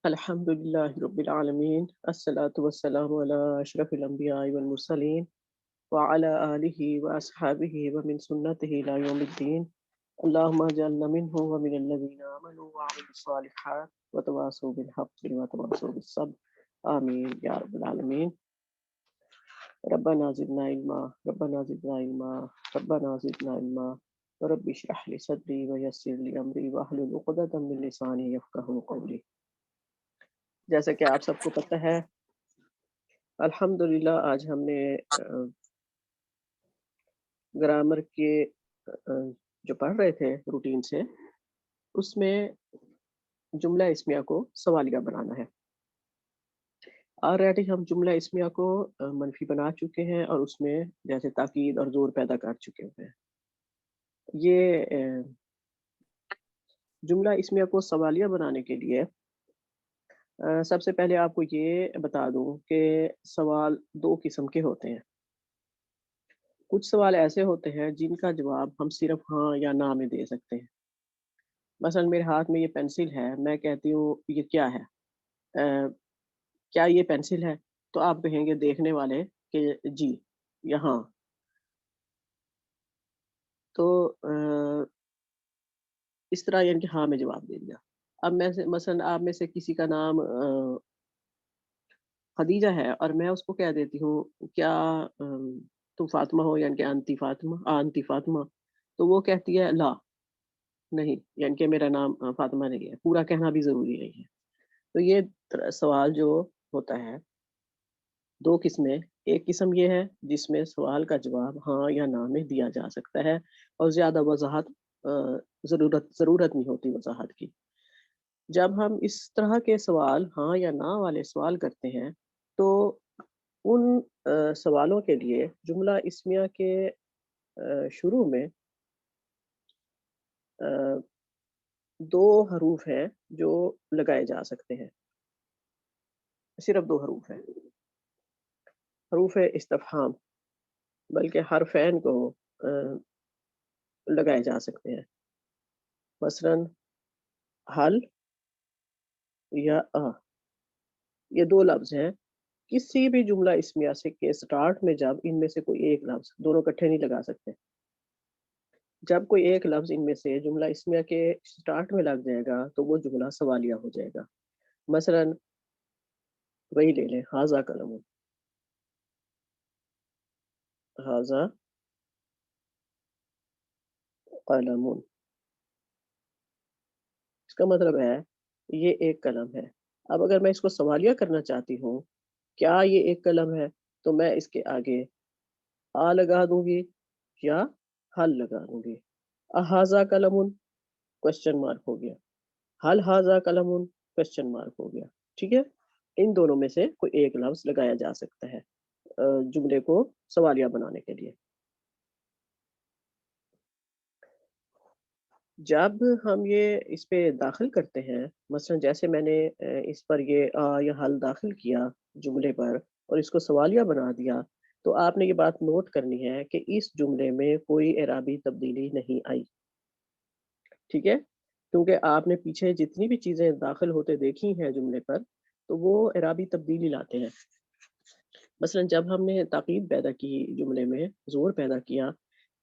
الحمدللہ رب العالمین الصلاۃ والسلام علی اشرف الانبیاء والمرسلین وعلی آلہ واصحابہ ومن سنتہ الی یوم الدین اللہم اجعلنا منہم ومن الذین آمنوا وعملوا الصالحات وتواصوا بالحق وتواصوا بالصبر آمین یا رب العالمین۔ ربنا زدنا علما ربنا زدنا علما ربنا زدنا علما رب اشرح لي صدری ویسر لي امری واحلل عقدۃ من لسانی یفقہوا قولی۔ جیسا کہ آپ سب کو پتہ ہے، الحمدللہ آج ہم نے گرامر کے جو پڑھ رہے تھے روٹین سے، اس میں جملہ اسمیہ کو سوالیہ بنانا ہے۔ آلریڈی ہم جملہ اسمیہ کو منفی بنا چکے ہیں اور اس میں جیسے تاکید اور زور پیدا کر چکے ہوئے ہیں۔ یہ جملہ اسمیہ کو سوالیہ بنانے کے لیے سب سے پہلے آپ کو یہ بتا دوں کہ سوال دو قسم کے ہوتے ہیں۔ کچھ سوال ایسے ہوتے ہیں جن کا جواب ہم صرف ہاں یا نہ میں دے سکتے ہیں۔ مثلا میرے ہاتھ میں یہ پینسل ہے، میں کہتی ہوں یہ کیا ہے؟ کیا یہ پینسل ہے؟ تو آپ کہیں گے دیکھنے والے کہ جی یا ہاں۔ تو اس طرح یعنی کہ ہاں میں جواب دے دیا۔ اب میں مثلا آپ میں سے کسی کا نام خدیجہ ہے اور میں اس کو کہہ دیتی ہوں کیا تم فاطمہ ہو، یعنی کہ آنٹی فاطمہ، تو وہ کہتی ہے لا نہیں، یعنی کہ میرا نام فاطمہ نہیں ہے۔ پورا کہنا بھی ضروری نہیں ہے۔ تو یہ سوال جو ہوتا ہے دو قسمیں، ایک قسم یہ ہے جس میں سوال کا جواب ہاں یا نہ میں دیا جا سکتا ہے اور زیادہ وضاحت ضرورت نہیں ہوتی وضاحت کی۔ جب ہم اس طرح کے سوال ہاں یا نہ والے سوال کرتے ہیں تو ان سوالوں کے لیے جملہ اسمیہ کے شروع میں دو حروف ہیں جو لگائے جا سکتے ہیں، صرف دو حروف ہیں، حروف استفہام، بلکہ حرفین کو لگائے جا سکتے ہیں۔ مثلا حل یا یہ دو لفظ ہیں، کسی بھی جملہ اسمیہ سے کے سٹارٹ میں جب ان میں سے کوئی ایک لفظ، دونوں کٹھے نہیں لگا سکتے، جب کوئی ایک لفظ ان میں سے جملہ اسمیہ کے سٹارٹ میں لگ جائے گا تو وہ جملہ سوالیہ ہو جائے گا۔ مثلا وہی لے لیں، ہاذا قلم، ہاذا قلم، اس کا مطلب ہے یہ ایک قلم ہے۔ اب اگر میں اس کو سوالیہ کرنا چاہتی ہوں کیا یہ ایک قلم ہے، تو میں اس کے آگے آ لگا دوں گی یا حل لگا دوں گی۔ احاذا قلم کوشچن مارک ہو گیا، حل ہاذا قلم کوشچن مارک ہو گیا۔ ٹھیک ہے، ان دونوں میں سے کوئی ایک لفظ لگایا جا سکتا ہے جملے کو سوالیہ بنانے کے لیے۔ جب ہم یہ اس پہ داخل کرتے ہیں، مثلا جیسے میں نے اس پر یہ یا حل داخل کیا جملے پر اور اس کو سوالیہ بنا دیا، تو آپ نے یہ بات نوٹ کرنی ہے کہ اس جملے میں کوئی اعرابی تبدیلی نہیں آئی۔ ٹھیک ہے، کیونکہ آپ نے پیچھے جتنی بھی چیزیں داخل ہوتے دیکھی ہیں جملے پر تو وہ اعرابی تبدیلی لاتے ہیں۔ مثلا جب ہم نے تاکید پیدا کی جملے میں، زور پیدا کیا،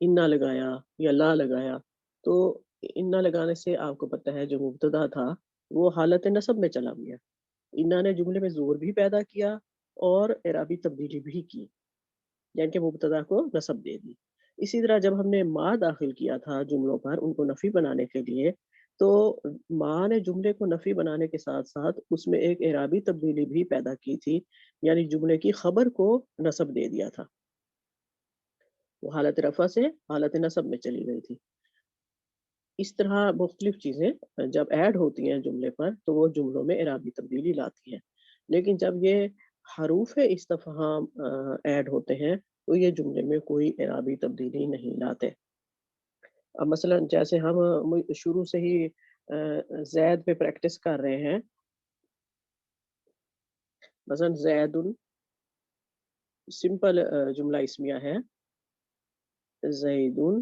انا لگایا یا لا لگایا، تو انا لگانے سے آپ کو پتہ ہے جو مبتدا تھا وہ حالت نصب میں چلا گیا۔ انا نے جملے میں زور بھی پیدا کیا اور اعرابی تبدیلی بھی کی، یعنی کہ مبتدا کو نصب دے دی۔ اسی طرح جب ہم نے ما داخل کیا تھا جملوں پر ان کو نفی بنانے کے لیے، تو ما نے جملے کو نفی بنانے کے ساتھ ساتھ اس میں ایک اعرابی تبدیلی بھی پیدا کی تھی، یعنی جملے کی خبر کو نصب دے دیا تھا، وہ حالت رفع سے حالت نصب میں چلی گئی تھی۔ اس طرح مختلف چیزیں جب ایڈ ہوتی ہیں جملے پر تو وہ جملوں میں اعرابی تبدیلی لاتی ہیں، لیکن جب یہ حروف استفہام ایڈ ہوتے ہیں تو یہ جملے میں کوئی اعرابی تبدیلی نہیں لاتے۔ اب مثلا جیسے ہم شروع سے ہی زید پہ پریکٹس کر رہے ہیں، مثلا زید سمپل جملہ اسمیہ ہے، زیدن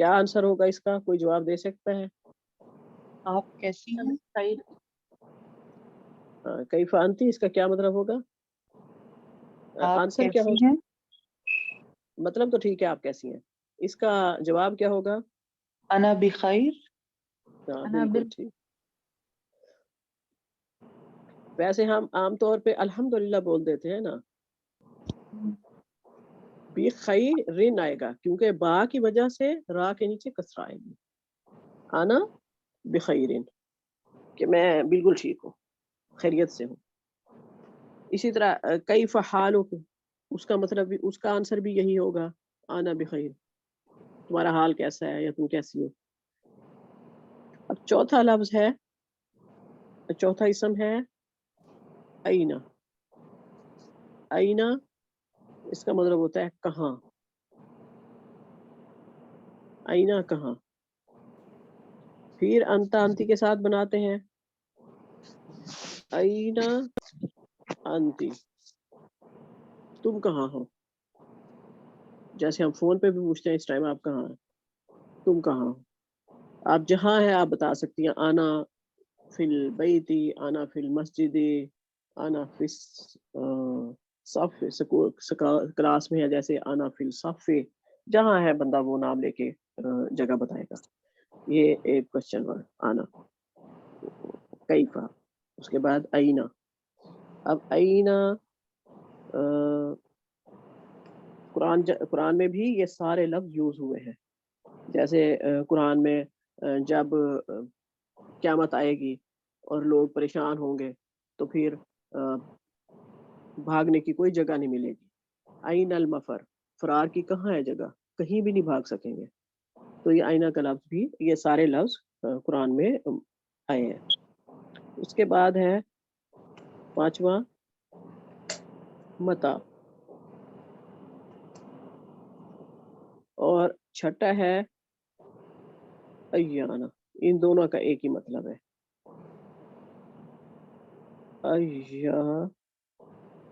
کیا آنسر ہوگا اس کا؟ کوئی جواب دے سکتا ہے؟ آپ کیسی ہیں؟ کیف انتی اس کا کیا مطلب ہوگا؟ آپ آنسر کیا کیسی ہوگا؟ ہیں؟ مطلب تو ٹھیک ہے، آپ کیسی ہیں، اس کا جواب کیا ہوگا؟ انا بخیر. ہاں بالکل ٹھیک. ویسے ہم عام طور پہ الحمدللہ بول دیتے ہیں نا، بخیر آئے گا کیونکہ با کی وجہ سے را کے نیچے کسرہ آئے گی. انا بخیر کہ میں بالکل ٹھیک ہوں، خیریت سے ہوں. اسی طرح کیف حالک، اس کا مطلب بھی، اس کا آنسر بھی یہی ہوگا، انا بخیر، تمہارا حال کیسا ہے یا تم کیسی ہو. اب چوتھا لفظ ہے، چوتھا اسم ہے اینا. اینا اس کا مطلب ہوتا ہے کہاں. اینا کہاں. پھر انتا انتی کے ساتھ بناتے ہیں، اینا انتی، تم کہاں ہو. جیسے ہم فون پہ بھی پوچھتے ہیں اس ٹائم آپ کہاں ہیں، تم کہاں ہو. آپ جہاں ہیں آپ بتا سکتی ہیں، آنا فی البیتی، آنا فی المسجد، آنا فی صف، کلاس میں ہے جیسے آنا فی الصف. جہاں ہے بندہ وہ نام لے کے جگہ بتائے گا. یہ ایک کوشچن ورڈ آنا. کیفا، اس کے بعد اینا. اب اینا قرآن میں بھی یہ سارے لفظ یوز ہوئے ہیں. جیسے قرآن میں جب قیامت آئے گی اور لوگ پریشان ہوں گے تو پھر بھاگنے کی کوئی جگہ نہیں ملے گی. این المفر، فرار کی کہاں ہے جگہ، کہیں بھی نہیں بھاگ سکیں گے. تو یہ آئینہ کا لفظ بھی، یہ سارے لفظ قرآن میں آئے ہیں. اس کے بعد ہے پانچواں متا، اور چھٹا ہے ایانا. ان دونوں کا ایک ہی مطلب ہے.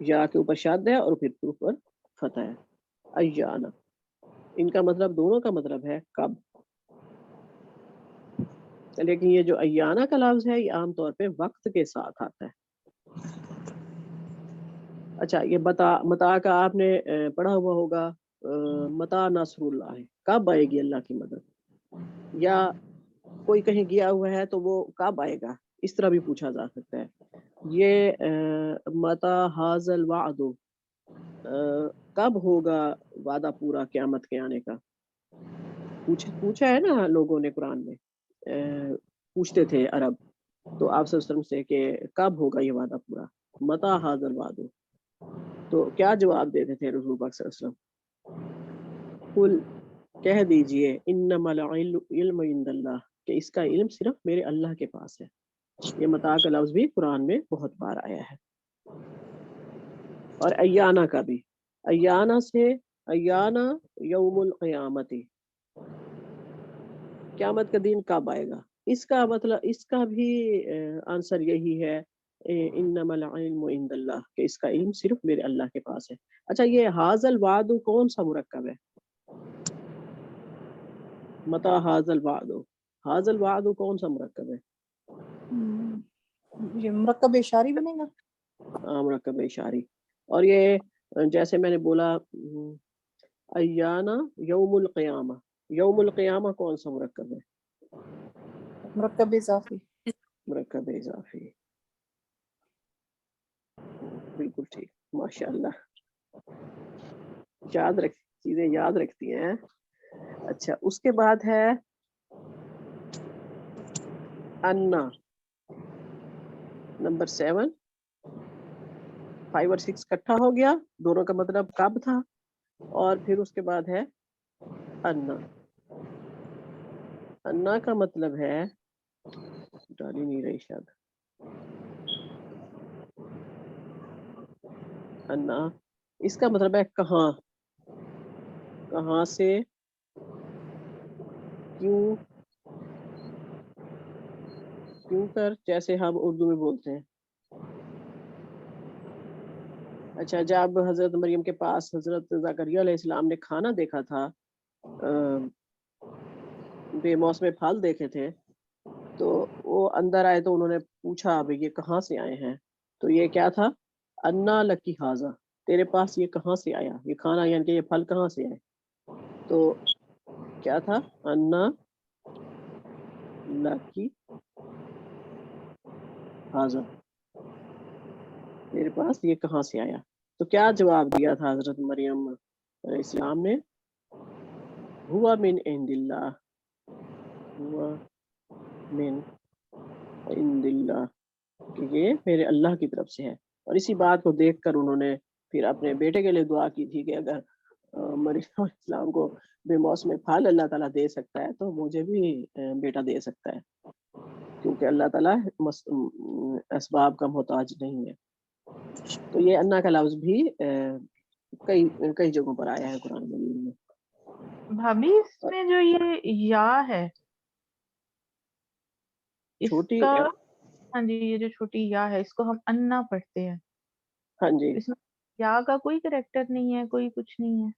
یا کے اوپر شاد ہے اور پھر کے اوپر فتح ہے. ایانا، ان کا مطلب، دونوں کا مطلب ہے کب. لیکن یہ جو ایانا کا لفظ ہے یہ عام طور پہ وقت کے ساتھ آتا ہے. اچھا، یہ متا کا آپ نے پڑھا ہوا ہوگا، متا نصر اللہ ہے، کب آئے گی اللہ کی مدد. یا کوئی کہیں گیا ہوا ہے تو وہ کب آئے گا، اس طرح بھی پوچھا جا سکتا ہے. یہ متا حاض الوعد، کب ہوگا وعدہ پورا قیامت کے آنے کا. پوچھا ہے نا لوگوں نے قرآن میں، پوچھتے تھے عرب تو آپ صلی اللہ علیہ وسلم سے کہ کب ہوگا یہ وعدہ پورا، متا حاض الوعد. تو کیا جواب دیتے تھے رسول پاک صلی اللہ علیہ وسلم؟ قل، کہہ دیجئے، انما العلم عند اللہ، کہ اس کا علم صرف میرے اللہ کے پاس ہے. یہ متا کا لفظ بھی قرآن میں بہت بار آیا ہے. اور ایانا کا بھی، ایانا سے، ایانا یوم القیامت، قیامت کا دن کب آئے گا. اس کا مطلب، اس کا بھی آنسر یہی ہے، انما العلم عند اللہ، کہ اس کا علم صرف میرے اللہ کے پاس ہے. اچھا، یہ حاض الوعد کون سا مرکب ہے؟ متا حاض الوعد، حاض الوعد کون سا مرکب ہے؟ یہ مرکب اشاری بنے گا. ہاں، مرکب اشاری. اور یہ جیسے میں نے بولا ایانا یوم القیامہ، یوم القیامہ کون سا مرکب ہے؟ مرکب اضافی. مرکب اضافی، بالکل ٹھیک، ماشاء اللہ، چیزیں یاد رکھتی ہیں. اچھا، اس کے بعد ہے انا، نمبر 7. 5 اور 6 اکٹھا ہو گیا، دونوں کا مطلب کب تھا. اور پھر اس کے بعد ہے انا. انا کا مطلب ہے، ڈالی نہیں رہی شاید، انا اس کا مطلب ہے کہاں، کہاں سے، کیوں، کیوں کر، جیسے ہم اردو میں بولتے ہیں. اچھا، جب حضرت مریم کے پاس حضرت زکریا علیہ السلام نے کھانا دیکھا تھا بے موسم پھل دیکھے تھے تو وہ اندر آئے تو انہوں نے پوچھا اب یہ کہاں سے آئے ہیں، تو یہ کیا تھا، انا لکی حاضا، تیرے پاس یہ کہاں سے آیا، یہ کھانا یعنی کہ یہ پھل کہاں سے آئے، تو کیا تھا، انا لکی حاضا، تیرے پاس یہ کہاں سے آیا. تو کیا جواب دیا تھا حضرت مریم علیہ السلام نے، ہوا من عند اللہ، ہوا من عند اللہ، کہ یہ میرے اللہ کی طرف سے ہے. اور اسی بات کو دیکھ کر انہوں نے پھر اپنے بیٹے کے لیے دعا کی تھی کہ اگر مریم علیہ السلام کو بے موسم پھل اللہ تعالیٰ دے سکتا ہے تو مجھے بھی بیٹا دے سکتا ہے، کیونکہ اللہ تعالیٰ اسباب کا محتاج نہیں ہے. تو یہ انا کا لفظ بھی کئی جگہوں پر آیا ہے قرآن مجید میں. بھابھی اس میں جو یہ یا ہے اس چھوٹی، کا، ہاں جی، یہ جو چھوٹی یا ہے اس کو ہم انا پڑھتے ہیں، ہاں جی اس میں یا کا کوئی کریکٹر نہیں ہے، کوئی کچھ نہیں ہے.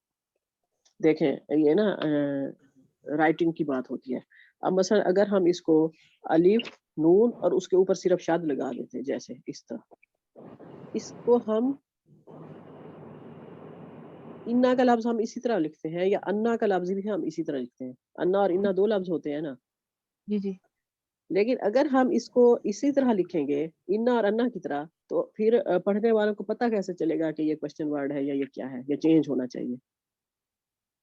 دیکھیں یہ نا رائٹنگ کی بات ہوتی ہے. اب مثلا اگر ہم اس کو الف نون اور اس کے اوپر صرف شد لگا دیتے جیسے اس طرح، اس کو ہم انا کا لفظ ہم اسی طرح لکھتے ہیں، یا انا کا لفظ بھی ہم اسی طرح لکھتے ہیں. انا اور انا دو لفظ ہوتے ہیں نا، جی جی. لیکن اگر ہم اس کو اسی طرح لکھیں گے انا اور انا کی طرح، تو پھر پڑھنے والوں کو پتہ کیسے چلے گا کہ یہ کوشچن ورڈ ہے یا یہ کیا ہے، یہ چینج ہونا چاہیے.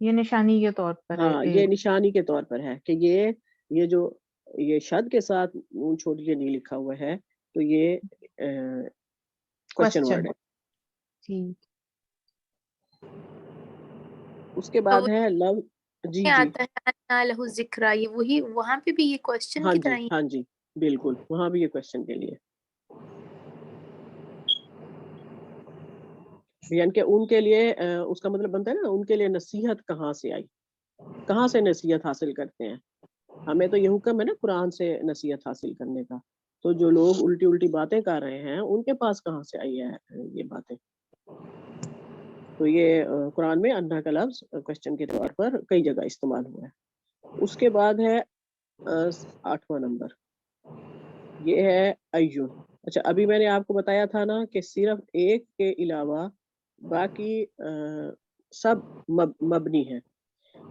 یہ نشانی کے طور پر ہے. ہاں یہ نشانی کے طور پر ہے کہ یہ جو یہ شد کے ساتھ نون چھوڑ کے نہیں لکھا ہوا ہے تو یہ کوشچن ورڈ ہے. ٹھیک. اس کے بعد ہے لو، جی جی آتا ہے انا لہو ذکرا، یہ وہی وہاں پہ بھی یہ کوشچن ہاں کی جی طرح ہی. ہاں جی بالکل، وہاں بھی یہ کوشچن کے لیے، یعنی کہ ان کے لیے اس کا مطلب بنتا ہے نا ان کے لیے نصیحت کہاں سے آئی، کہاں سے نصیحت حاصل کرتے ہیں. ہمیں تو یہ حکم ہے نا قرآن سے نصیحت حاصل کرنے کا، تو جو لوگ الٹی الٹی باتیں کر رہے ہیں ان کے پاس کہاں سے آئی ہے یہ باتیں. تو یہ قرآن میں انا کا لفظ کوشچن کے طور پر کئی جگہ استعمال ہوا ہے. اس کے بعد ہے 8واں نمبر، یہ ہے ایون. اچھا ابھی میں نے آپ کو بتایا تھا نا کہ صرف ایک کے علاوہ باقی سب مبنی ہے.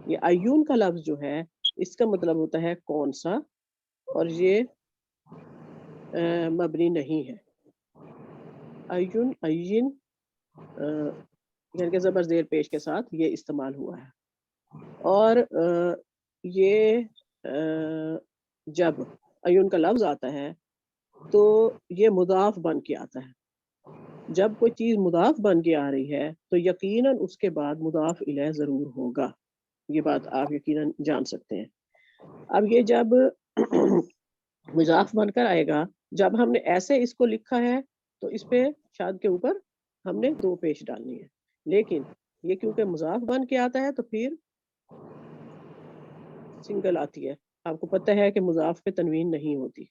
یہ ایون کا لفظ جو ہے اس کا مطلب ہوتا ہے کون سا، اور یہ مبنی نہیں ہے. ایون این یعنی کہ زبر زیر پیش کے ساتھ یہ استعمال ہوا ہے. اور یہ جب ایون کا لفظ آتا ہے تو یہ مضاف بن کے آتا ہے. جب کوئی چیز مضاف بن کے آ رہی ہے تو یقیناً اس کے بعد مضاف الیہ ضرور ہوگا، یہ بات آپ یقیناً جان سکتے ہیں. اب یہ جب مضاف بن کر آئے گا، جب ہم نے ایسے اس کو لکھا ہے تو اس پہ شاد کے اوپر ہم نے دو پیش ڈالنی ہے، لیکن یہ کیونکہ مضاف بن کے آتا ہے تو پھر سنگل آتی ہے. آپ کو پتہ ہے کہ مضاف پہ تنوین نہیں ہوتی،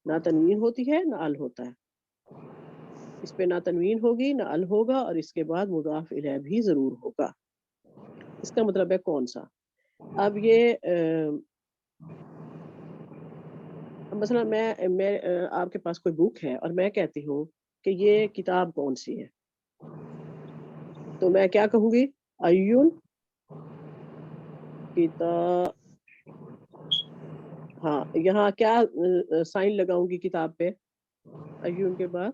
نہ تنوین ہوتی ہے نہ ال ہوتا ہے. اس پہ نہ تنوین ہوگی نہ ال ہوگا، اور اس کے بعد مضاف الیہ بھی ضرور ہوگا. اس کا مطلب ہے کون سا. اب یہ مثلا میں آپ کے پاس کوئی بک ہے اور میں کہتی ہوں کہ یہ کتاب کون سی ہے، تو میں کیا کہوں گی، ایون کتاب. ہاں یہاں کیا سائن لگاؤں گی کتاب پہ، ایون کے بعد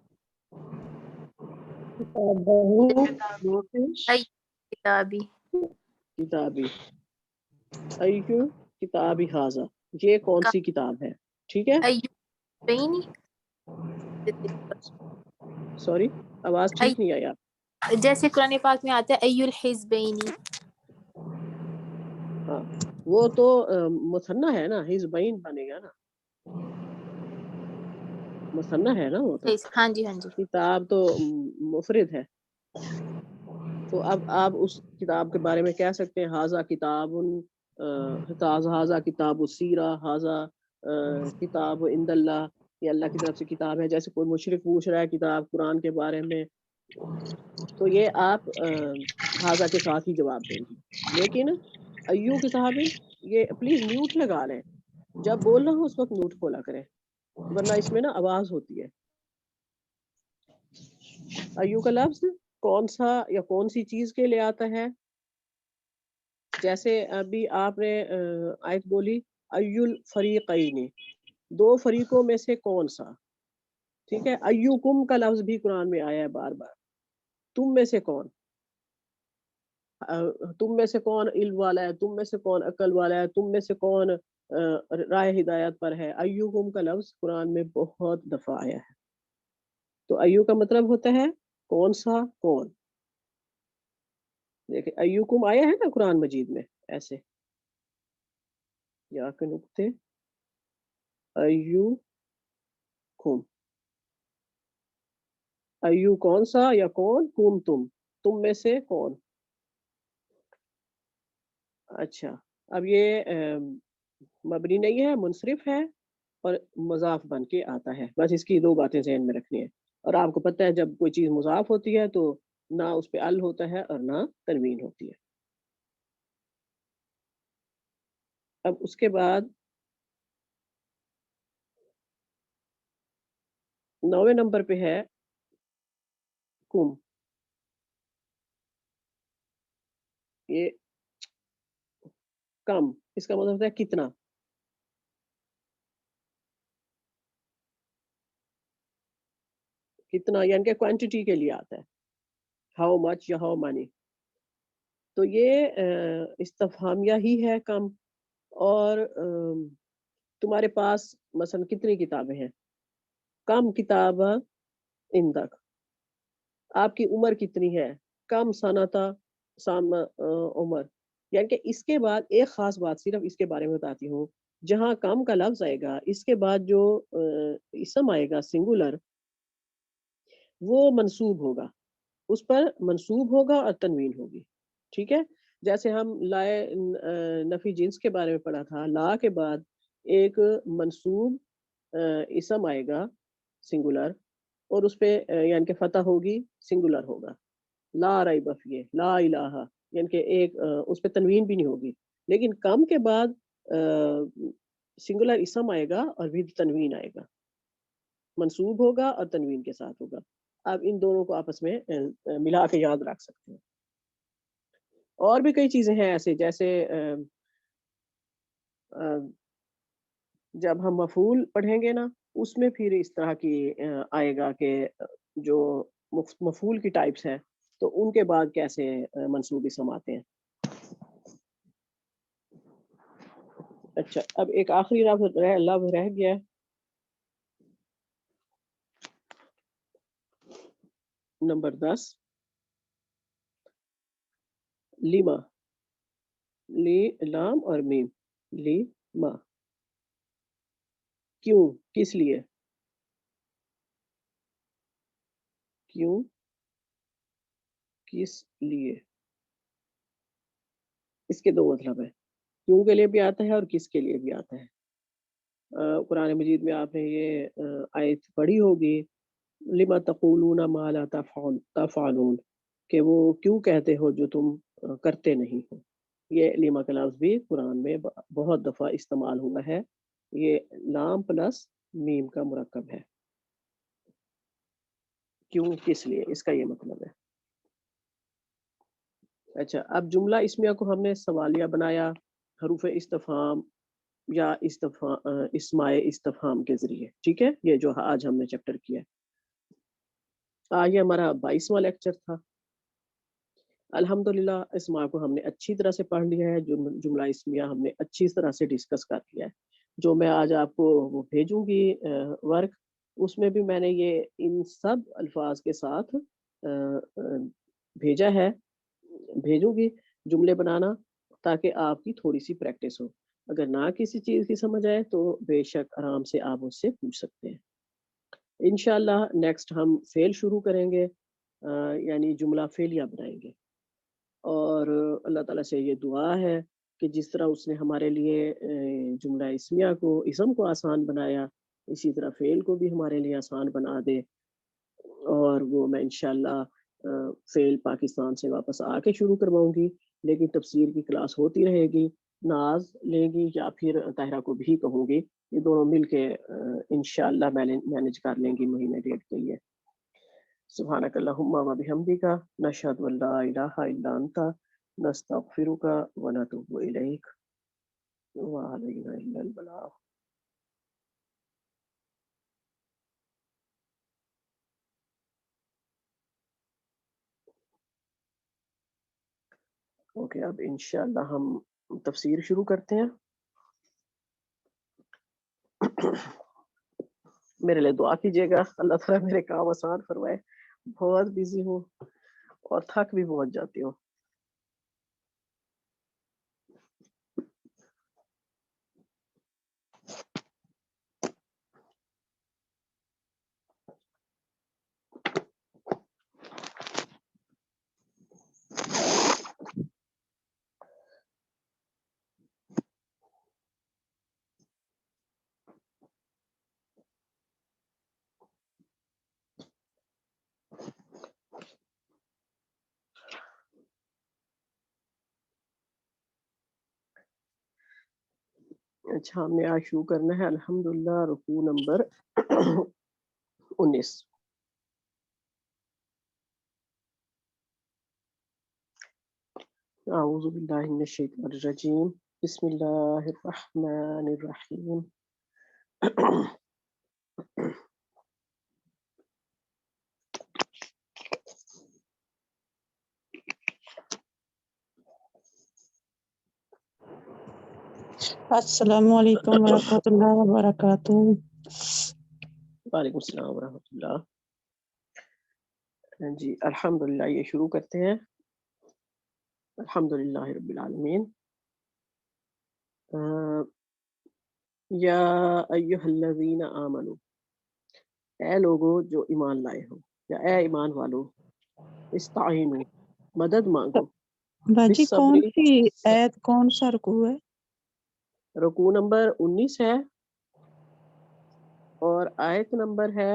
کتابی کتابی، ایون کتابی حاضا، یہ کون سی کتاب ہے. ٹھیک ہے، بینی، سوری آواز ٹھیک نہیں آئی آپ. جیسے قرآن پاک میں آتا ہے ایو الحزبینی. ہاں وہ تو مثنیٰ ہے نا، حزبین بنے گا نا، مثنیٰ ہے نا وہ تو. ہاں جی ہاں جی. کتاب تو مفرد ہے. تو اب آپ اس کتاب کے بارے میں کہہ سکتے ہیں حاضا کتاب، حاضا کتاب السیرہ، حاضا کتاب عند اللہ، یہ اللہ کی طرف سے کتاب ہے. جیسے کوئی مشرک پوچھ رہا ہے کتاب قرآن کے بارے میں تو یہ آپ حاضا کے ساتھ ہی جواب دیں گے. لیکن ایو کتاب، یہ پلیز میوٹ لگا لیں، جب بول رہا ہوں اس وقت میوٹ کھولا کریں، ورنہ اس میں نا آواز ہوتی ہے. ایو کا لفظ کون سا یا کون سی چیز کے لیے آتا ہے؟ جیسے ابھی آپ نے آیت بولی ایو الفریقین، دو فریقوں میں سے کون سا. ٹھیک ہے، ایوکم کا لفظ بھی قرآن میں آیا ہے بار بار. تم میں سے کون، تم میں سے کون علم والا ہے، تم میں سے کون عقل والا ہے، تم میں سے کون راہ ہدایت پر ہے. ایوکم کا لفظ قرآن میں بہت دفعہ آیا ہے. تو ایو کا مطلب ہوتا ہے کون سا، کون. دیکھیں ایوکم آیا ہے نا قرآن مجید میں ایسے، یا کے نقطے ایوکم، ایو کون سا یا کون، کم تم میں سے کون. اچھا اب یہ مبنی نہیں ہے، منصرف ہے اور مضاف بن کے آتا ہے. بس اس کی دو باتیں ذہن میں رکھنی ہے. اور آپ کو پتہ ہے جب کوئی چیز مضاف ہوتی ہے تو نہ اس پہ ال ہوتا ہے اور نہ تنوین ہوتی ہے. اب اس کے بعد 9ویں نمبر پہ ہے کم. یہ کم، اس کا مطلب ہوتا ہے کتنا. کتنا یعنی کہ کوانٹٹی کے لیے آتا ہے، ہاؤ مچ یا ہاؤ مانی. تو یہ استفہامیہ ہی ہے کم. اور تمہارے پاس مثلا کتنی کتابیں ہیں، کم کتاب عندک. آپ کی عمر کتنی ہے، کم سنتا سام عمر. یعنی کہ اس کے بعد ایک خاص بات صرف اس کے بارے میں بتاتی ہوں، جہاں کم کا لفظ آئے گا اس کے بعد جو اسم آئے گا سنگولر وہ منصوب ہوگا، اس پر منصوب ہوگا اور تنوین ہوگی. ٹھیک ہے، جیسے ہم لائے نفی جنس کے بارے میں پڑھا تھا، لا کے بعد ایک منصوب اسم آئے گا سنگولر اور اس پہ یعنی کہ فتح ہوگی، سنگولر ہوگا. لا ریب فیہ، لا الہ، یعنی کہ ایک اس پہ تنوین بھی نہیں ہوگی. لیکن کم کے بعد سنگولر اسم آئے گا اور بھی تنوین آئے گا، منصوب ہوگا اور تنوین کے ساتھ ہوگا. آپ ان دونوں کو آپس میں ملا کے یاد رکھ سکتے ہیں. اور بھی کئی چیزیں ہیں ایسے، جیسے جب ہم مفعول پڑھیں گے نا اس میں پھر اس طرح کی آئے گا کہ جو مفعول کی ٹائپس ہیں تو ان کے بعد کیسے منصوب اسم آتے ہیں. اچھا اب ایک آخری لفظ رہ گیا ہے، نمبر 10 لیما. لی لام اور میم، لیما. کیوں، کس لیے، کیوں، کس لیے. اس کے دو مطلب ہے، کیوں کے لیے بھی آتا ہے اور کس کے لیے بھی آتا ہے. قرآن مجید میں آپ نے یہ آیت پڑھی ہوگی، لما تقولون ما لا تفعلون، کہ وہ کیوں کہتے ہو جو تم کرتے نہیں ہو. یہ لما کا لفظ بھی قرآن میں بہت دفعہ استعمال ہوا ہے. یہ لام پلس میم کا مرکب ہے. کیوں، کس لیے، اس کا یہ مطلب ہے. اچھا اب جملہ اسمیہ کو ہم نے سوالیہ بنایا حروف استفہام یا اسماء استفہام کے ذریعے. ٹھیک ہے، یہ جو آج ہم نے چیپٹر کیا، آج یہ ہمارا 22واں لیکچر تھا. الحمدللہ اسماء کو ہم نے اچھی طرح سے پڑھ لیا ہے، جملہ اسمیہ ہم نے اچھی طرح سے ڈسکس کر لیا ہے. جو میں آج آپ کو وہ بھیجوں گی ورک، اس میں بھی میں نے یہ ان سب الفاظ کے ساتھ بھیجا ہے، بھیجوں گی جملے بنانا تاکہ آپ کی تھوڑی سی پریکٹس ہو. اگر نہ کسی چیز کی سمجھ آئے تو بے شک آرام سے آپ اس سے پوچھ سکتے ہیں. انشاءاللہ نیکسٹ ہم فعل شروع کریں گے، یعنی جملہ فعلیہ بنائیں گے. اور اللہ تعالیٰ سے یہ دعا ہے کہ جس طرح اس نے ہمارے لیے جملہ اسمیہ کو، اسم کو آسان بنایا، اسی طرح فعل کو بھی ہمارے لیے آسان بنا دے. اور وہ میں انشاءاللہ فعل پاکستان سے واپس آ کے شروع کرواؤں گی، لیکن تفسیر کی کلاس ہوتی رہے گی. ناز لے گی یا پھر طاہرہ کو بھی کہوں گی، یہ دونوں مل کے انشاءاللہ مینج کر لیں گی مہینے ڈیٹ کے لیے. سبحانک اللہم و بحمدک نشہد ان لا الہ الا انت نستغفرک و نتوب الیک وعلینا الا البلاغ. اوکے، اب انشاءاللہ ہم تفسیر شروع کرتے ہیں. میرے لیے دعا کیجیے گا، اللہ تعالیٰ میرے کام آسان فرمائے. بہت بزی ہوں اور تھک بھی پہنچ جاتی ہوں. اچھا، ہم نے آج شروع کرنا ہے الحمدللہ رکوع نمبر 19. اعوذ باللہ من الشیطان الرجیم، بسم اللہ الرحمن الرحیم. السلام علیکم ورحمۃ اللہ وبرکاتہ. وعلیکم السلام ورحمۃ اللہ. جی الحمدللہ، یہ شروع کرتے ہیں. الحمدللہ رب العالمین. یا ایہا الذین آمنو، اے لوگو جو ایمان لائے ہو، یا اے ایمان والو، استعینوا، مدد مانگو، باجی کون بالصبر. سی آیت کون سا رکوع ہے؟ رکوع نمبر 19 ہے اور آیت نمبر ہے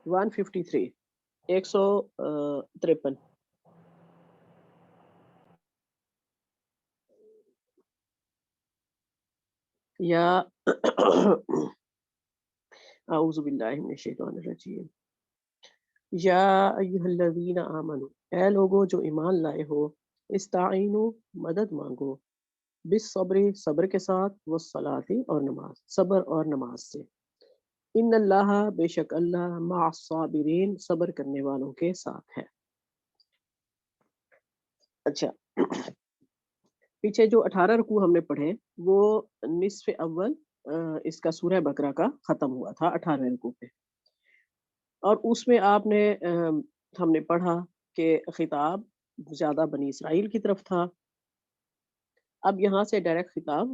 153، 153. یا اعوذ باللہ من الشیطان الرجیم. یا ایہا الذین آمنو، اے لوگو جو ایمان لائے ہو، استعینوا، مدد مانگو، بالصبر، صبر کے ساتھ، والصلاۃ، اور نماز، صبر اور نماز سے. ان اللہ، بے شک اللہ، مع الصابرین، صبر کرنے والوں کے ساتھ ہے. اچھا، پیچھے جو 18 رکوع ہم نے پڑھے وہ نصف اول اس کا سورہ بقرہ کا ختم ہوا تھا 18 رکوع پہ. اور اس میں آپ نے ہم نے پڑھا کہ خطاب زیادہ بنی اسرائیل کی طرف تھا. اب یہاں سے ڈائریکٹ خطاب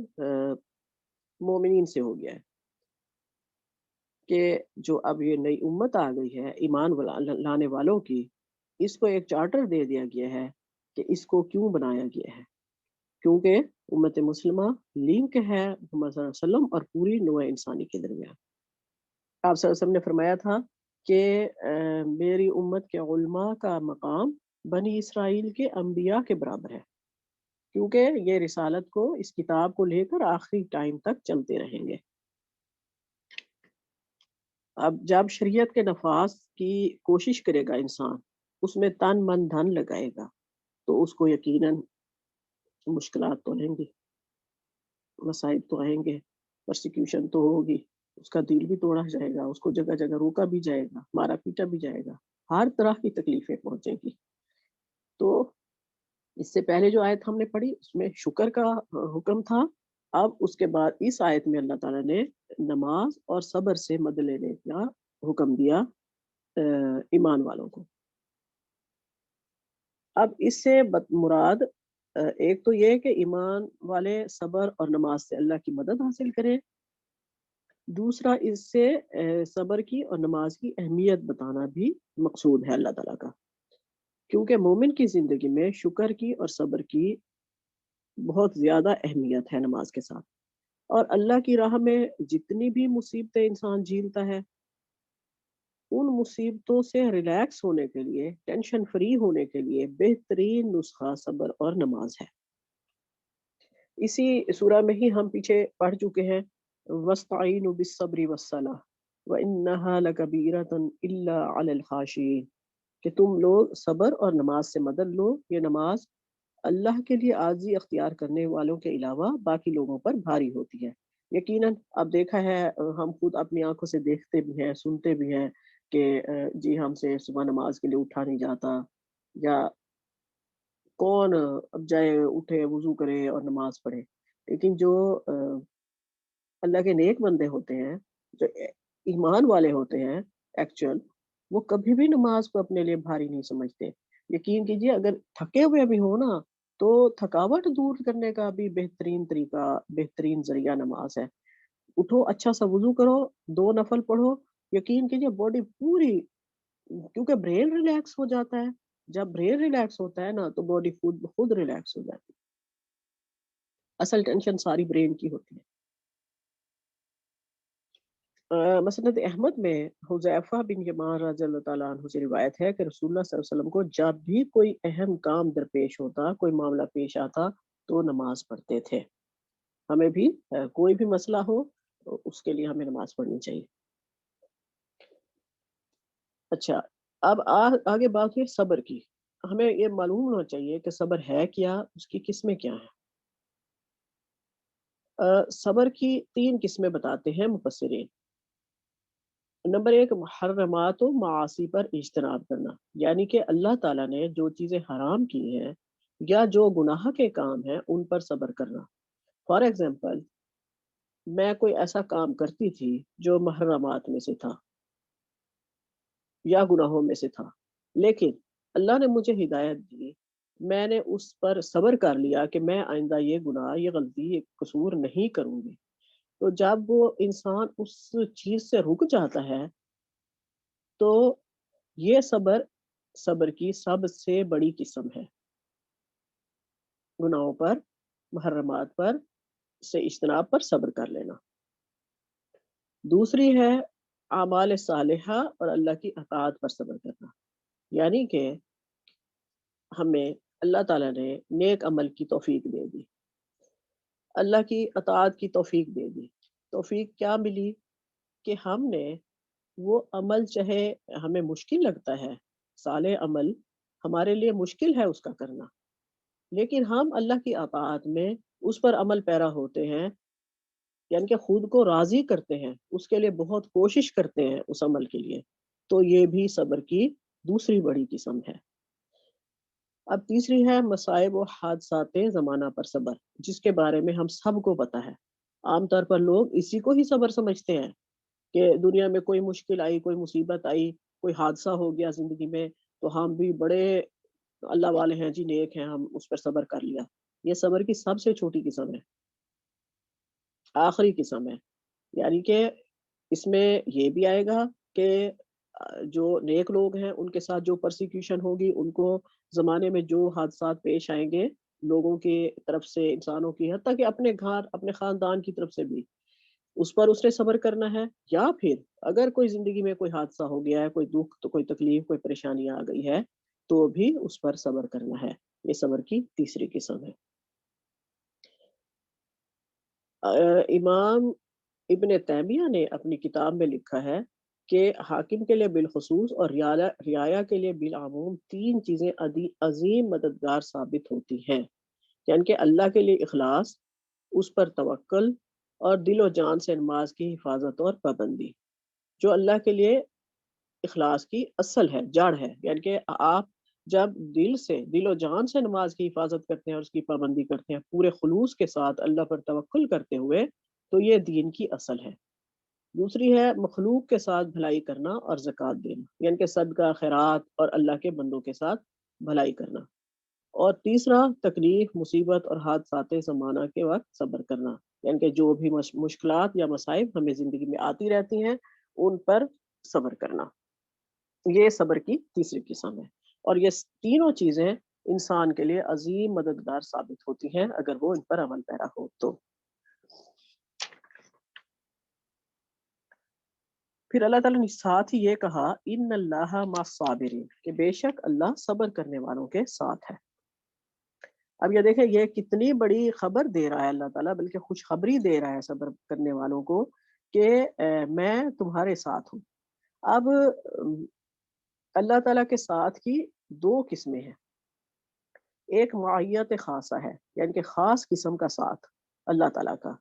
مومنین سے ہو گیا ہے کہ جو اب یہ نئی امت آ گئی ہے ایمان لانے والوں کی، اس کو ایک چارٹر دے دیا گیا ہے کہ اس کو کیوں بنایا گیا ہے. کیونکہ امت مسلمہ لنک ہے محمد صلی اللہ علیہ وسلم اور پوری نوع انسانی کے درمیان. آپ صلی اللہ علیہ وسلم نے فرمایا تھا کہ میری امت کے علماء کا مقام بنی اسرائیل کے انبیاء کے برابر ہے، کیونکہ یہ رسالت کو، اس کتاب کو لے کر آخری ٹائم تک چلتے رہیں گے. اب جب شریعت کے نفاذ کی کوشش کرے گا انسان، اس میں تن من دھن لگائے گا، تو اس کو یقیناً مشکلات تو آئیں گی، مصائب تو آئیں گے، پرسیکیوشن تو ہوگی، اس کا دل بھی توڑا جائے گا، اس کو جگہ جگہ روکا بھی جائے گا، مارا پیٹا بھی جائے گا، ہر طرح کی تکلیفیں پہنچیں گی. تو اس سے پہلے جو آیت ہم نے پڑھی اس میں شکر کا حکم تھا. اب اس کے بعد اس آیت میں اللہ تعالیٰ نے نماز اور صبر سے مدد لینے کا حکم دیا ایمان والوں کو. اب اس سے مراد ایک تو یہ کہ ایمان والے صبر اور نماز سے اللہ کی مدد حاصل کریں. دوسرا اس سے صبر کی اور نماز کی اہمیت بتانا بھی مقصود ہے اللہ تعالیٰ کا، کیونکہ مومن کی زندگی میں شکر کی اور صبر کی بہت زیادہ اہمیت ہے نماز کے ساتھ. اور اللہ کی راہ میں جتنی بھی مصیبتیں انسان جھیلتا ہے، ان مصیبتوں سے ریلیکس ہونے کے لیے، ٹینشن فری ہونے کے لیے بہترین نسخہ صبر اور نماز ہے. اسی سورہ میں ہی ہم پیچھے پڑھ چکے ہیں وَاسْتَعِينُوا بِالصَّبْرِ وَالصَّلَاةِ وَإِنَّهَا لَكَبِيرَةٌ إِلَّا عَلَى الْخَاشِعِينَ کہ تم لوگ صبر اور نماز سے مدد لو، یہ نماز اللہ کے لیے عاجزی اختیار کرنے والوں کے علاوہ باقی لوگوں پر بھاری ہوتی ہے۔ یقیناً اب دیکھا ہے ہم خود اپنی آنکھوں سے دیکھتے بھی ہیں، سنتے بھی ہیں کہ جی ہم سے صبح نماز کے لیے اٹھا نہیں جاتا، یا کون اب جائے اٹھے وضو کرے اور نماز پڑھے۔ لیکن جو اللہ کے نیک بندے ہوتے ہیں، جو ایمان والے ہوتے ہیں ایکچوئل، وہ کبھی بھی نماز کو اپنے لیے بھاری نہیں سمجھتے۔ یقین کیجیے اگر تھکے ہوئے بھی ہو نا تو تھکاوٹ دور کرنے کا بھی بہترین طریقہ، بہترین ذریعہ نماز ہے۔ اٹھو، اچھا سا وضو کرو، 2 نفل پڑھو، یقین کیجیے باڈی پوری، کیونکہ برین ریلیکس ہو جاتا ہے۔ جب برین ریلیکس ہوتا ہے نا تو باڈی خود ریلیکس ہو جاتی ہے۔ اصل ٹینشن ساری برین کی ہوتی ہے۔ مسند احمد میں حذیفہ بن یمان رضی اللہ تعالیٰ عنہ سے روایت ہے کہ رسول اللہ صلی اللہ علیہ وسلم کو جب بھی کوئی اہم کام درپیش ہوتا، کوئی معاملہ پیش آتا تو نماز پڑھتے تھے۔ ہمیں بھی کوئی بھی مسئلہ ہو اس کے لیے ہمیں نماز پڑھنی چاہیے۔ اچھا، اب آگے بات ہے صبر کی۔ ہمیں یہ معلوم ہونا چاہیے کہ صبر ہے کیا، اس کی قسمیں کیا ہیں۔ صبر کی 3 قسمیں بتاتے ہیں مفسرین۔ نمبر 1، محرمات و معاصی پر اجتناب کرنا، یعنی کہ اللہ تعالیٰ نے جو چیزیں حرام کی ہیں یا جو گناہ کے کام ہیں ان پر صبر کرنا۔ فار ایگزامپل، میں کوئی ایسا کام کرتی تھی جو محرمات میں سے تھا یا گناہوں میں سے تھا، لیکن اللہ نے مجھے ہدایت دی، میں نے اس پر صبر کر لیا کہ میں آئندہ یہ گناہ، یہ غلطی، یہ قصور نہیں کروں گی۔ تو جب وہ انسان اس چیز سے رک جاتا ہے تو یہ صبر کی سب سے بڑی قسم ہے، گناہوں پر، محرمات پر سے اجتناب پر صبر کر لینا۔ دوسری ہے اعمال صالحہ اور اللہ کی اطاعت پر صبر کرنا، یعنی کہ ہمیں اللہ تعالیٰ نے نیک عمل کی توفیق دے دی، اللہ کی اطاعت کی توفیق دے دی۔ توفیق کیا ملی؟ کہ ہم نے وہ عمل، چاہے ہمیں مشکل لگتا ہے، صالح عمل ہمارے لیے مشکل ہے اس کا کرنا، لیکن ہم اللہ کی اطاعت میں اس پر عمل پیرا ہوتے ہیں، یعنی کہ خود کو راضی کرتے ہیں، اس کے لیے بہت کوشش کرتے ہیں اس عمل کے لیے، تو یہ بھی صبر کی دوسری بڑی قسم ہے۔ اب تیسری ہے مصائب و حادثات زمانہ پر صبر، جس کے بارے میں ہم سب کو پتہ ہے۔ عام طور پر لوگ اسی کو ہی صبر سمجھتے ہیں کہ دنیا میں کوئی مشکل آئی، کوئی مصیبت آئی، کوئی حادثہ ہو گیا زندگی میں تو ہم بھی بڑے اللہ والے ہیں جی، نیک ہیں، ہم اس پر صبر کر لیا۔ یہ صبر کی سب سے چھوٹی قسم ہے، آخری قسم ہے۔ یعنی کہ اس میں یہ بھی آئے گا کہ جو نیک لوگ ہیں ان کے ساتھ جو پرسیکیوشن ہوگی، ان کو زمانے میں جو حادثات پیش آئیں گے لوگوں کی طرف سے، انسانوں کی، حتیٰ کہ اپنے گھر، اپنے خاندان کی طرف سے بھی، اس پر اس نے صبر کرنا ہے۔ یا پھر اگر کوئی زندگی میں کوئی حادثہ ہو گیا ہے، کوئی دکھ، تو کوئی تکلیف، کوئی پریشانی آ گئی ہے، تو بھی اس پر صبر کرنا ہے۔ یہ صبر کی تیسری قسم ہے۔ امام ابن تیمیہ نے اپنی کتاب میں لکھا ہے کہ حاکم کے لیے بالخصوص اور رعایا کے لیے بالعموم 3 چیزیں عظیم مددگار ثابت ہوتی ہیں، یعنی کہ اللہ کے لیے اخلاص، اس پر توکل، اور دل و جان سے نماز کی حفاظت اور پابندی۔ جو اللہ کے لیے اخلاص کی اصل ہے، جڑ ہے، یعنی کہ آپ جب دل و جان سے نماز کی حفاظت کرتے ہیں اور اس کی پابندی کرتے ہیں پورے خلوص کے ساتھ اللہ پر توکل کرتے ہوئے، تو یہ دین کی اصل ہے۔ دوسری ہے مخلوق کے ساتھ بھلائی کرنا اور زکوٰۃ دینا، یعنی کہ صدقہ، خیرات اور اللہ کے بندوں کے ساتھ بھلائی کرنا۔ اور تیسرا تکلیف، مصیبت اور حادثات زمانہ کے وقت صبر کرنا، یعنی کہ جو بھی مشکلات یا مصائب ہمیں زندگی میں آتی رہتی ہیں ان پر صبر کرنا۔ یہ صبر کی تیسری قسم ہے، اور یہ تینوں چیزیں انسان کے لیے عظیم مددگار ثابت ہوتی ہیں اگر وہ ان پر عمل پیرا ہو تو۔ پھر اللہ تعالیٰ نے ساتھ ہی یہ کہا ان اللہ مع الصابرین، کہ بے شک اللہ صبر کرنے والوں کے ساتھ ہے۔ اب یہ دیکھیں یہ کتنی بڑی خبر دے رہا ہے اللہ تعالیٰ، بلکہ خوشخبری دے رہا ہے صبر کرنے والوں کو کہ میں تمہارے ساتھ ہوں۔ اب اللہ تعالیٰ کے ساتھ کی دو قسمیں ہیں، ایک معیت خاصہ ہے، یعنی کہ خاص قسم کا ساتھ اللہ تعالیٰ کا،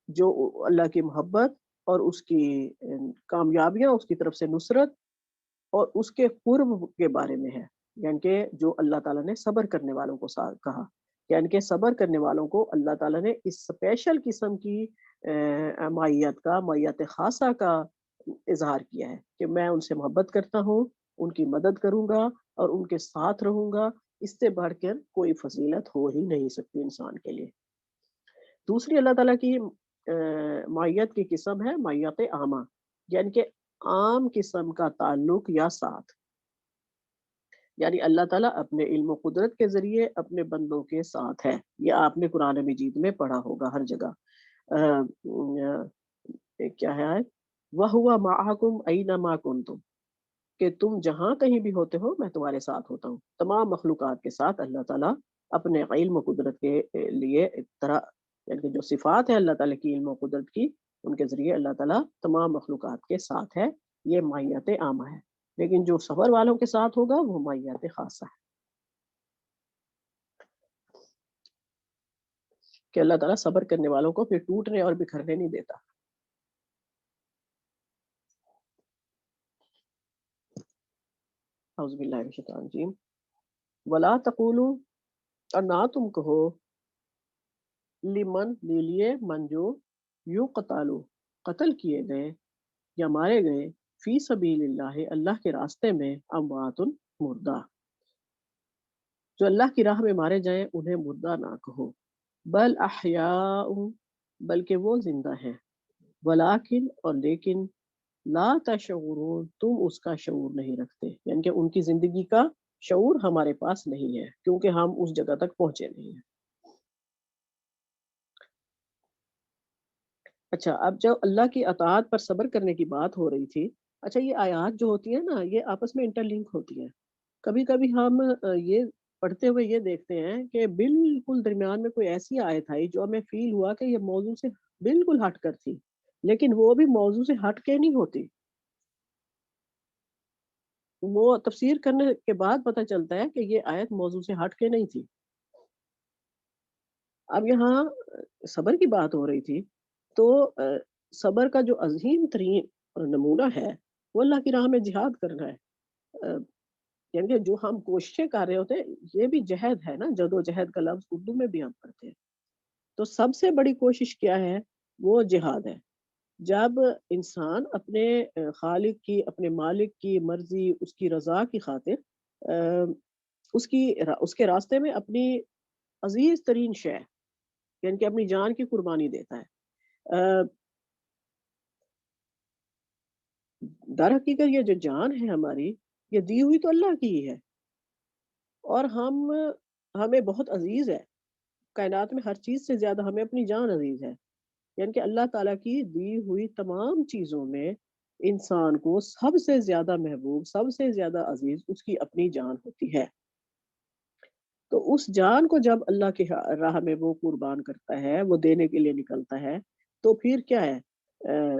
جو اللہ کی محبت اور اس کی کامیابیاں، اس کی طرف سے نصرت اور اس کے قرب کے بارے میں ہے، یعنی کہ جو اللہ تعالیٰ نے صبر کرنے والوں کو کہا، یعنی کہ صبر کرنے والوں کو اللہ تعالیٰ نے اس اسپیشل قسم کی معیت کا، معیت خاصہ کا اظہار کیا ہے کہ میں ان سے محبت کرتا ہوں، ان کی مدد کروں گا اور ان کے ساتھ رہوں گا۔ اس سے بڑھ کر کوئی فضیلت ہو ہی نہیں سکتی انسان کے لیے۔ دوسری اللہ تعالیٰ کی معیت کی قسم ہے معیت عامہ، یعنی کہ عام قسم کا تعلق یا ساتھ، یعنی اللہ تعالیٰ اپنے علم و قدرت کے ذریعے اپنے بندوں کے ساتھ ہے۔ یہ آپ نے قرآن مجید میں پڑھا ہوگا ہر جگہ۔ کیا ہے آیت؟ وَهُوَ مَعَكُمْ أَيْنَمَا كُنْتُمْ، کہ تم جہاں کہیں بھی ہوتے ہو میں تمہارے ساتھ ہوتا ہوں۔ تمام مخلوقات کے ساتھ اللہ تعالیٰ اپنے علم و قدرت کے لیے طرح، یعنی کہ جو صفات ہے اللہ تعالیٰ کی علم و قدرت کی، ان کے ذریعے اللہ تعالیٰ تمام مخلوقات کے ساتھ ہے۔ یہ معیت عامہ ہے، لیکن جو صبر والوں کے ساتھ ہوگا وہ معیت خاصہ ہے، کہ اللہ تعالیٰ صبر کرنے والوں کو پھر ٹوٹنے اور بکھرنے نہیں دیتا۔ اعوذ باللہ من الشیطان الرجیم۔ ولا تقولوا، اور نہ تم کہو، لمن، لیے من جو، یقتل، قتل کیے گئے یا مارے گئے، فی سبیل اللہ، اللہ کے راستے میں، اموات، مردہ، جو اللہ کی راہ میں مارے جائیں انہیں مردہ نہ کہو، بل احیاء، بلکہ وہ زندہ ہیں، ولیکن، اور لیکن، لا تشعرون، تم اس کا شعور نہیں رکھتے، یعنی کہ ان کی زندگی کا شعور ہمارے پاس نہیں ہے کیونکہ ہم اس جگہ تک پہنچے نہیں ہیں۔ اچھا، اب جب اللہ کی اطاعت پر صبر کرنے کی بات ہو رہی تھی، اچھا یہ آیات جو ہوتی ہیں نا یہ آپس میں انٹر لنک ہوتی ہیں۔ کبھی کبھی ہم یہ پڑھتے ہوئے یہ دیکھتے ہیں کہ بالکل درمیان میں کوئی ایسی آیت آئی جو ہمیں فیل ہوا کہ یہ موضوع سے بالکل ہٹ کر تھی، لیکن وہ بھی موضوع سے ہٹ کے نہیں ہوتی، وہ تفسیر کرنے کے بعد پتہ چلتا ہے کہ یہ آیت موضوع سے ہٹ کے نہیں تھی۔ اب یہاں صبر کی بات ہو رہی تھی، تو صبر کا جو عظیم ترین نمونہ ہے وہ اللہ کی راہ میں جہاد کرنا ہے۔ یعنی کہ جو ہم کوششیں کر رہے ہوتے ہیں، یہ بھی جہد ہے نا، جد و جہد کا لفظ اردو میں بھی ہم پڑھتے ہیں۔ تو سب سے بڑی کوشش کیا ہے؟ وہ جہاد ہے۔ جب انسان اپنے خالق کی، اپنے مالک کی مرضی، اس کی رضا کی خاطر اس کے راستے میں اپنی عزیز ترین شے، یعنی کہ اپنی جان کی قربانی دیتا ہے۔ در حقیقت یہ جو جان ہے ہماری، یہ دی ہوئی تو اللہ کی ہی ہے، اور ہمیں بہت عزیز ہے۔ کائنات میں ہر چیز سے زیادہ ہمیں اپنی جان عزیز ہے، یعنی کہ اللہ تعالیٰ کی دی ہوئی تمام چیزوں میں انسان کو سب سے زیادہ محبوب، سب سے زیادہ عزیز اس کی اپنی جان ہوتی ہے۔ تو اس جان کو جب اللہ کی راہ میں وہ قربان کرتا ہے، وہ دینے کے لیے نکلتا ہے، تو پھر کیا ہے؟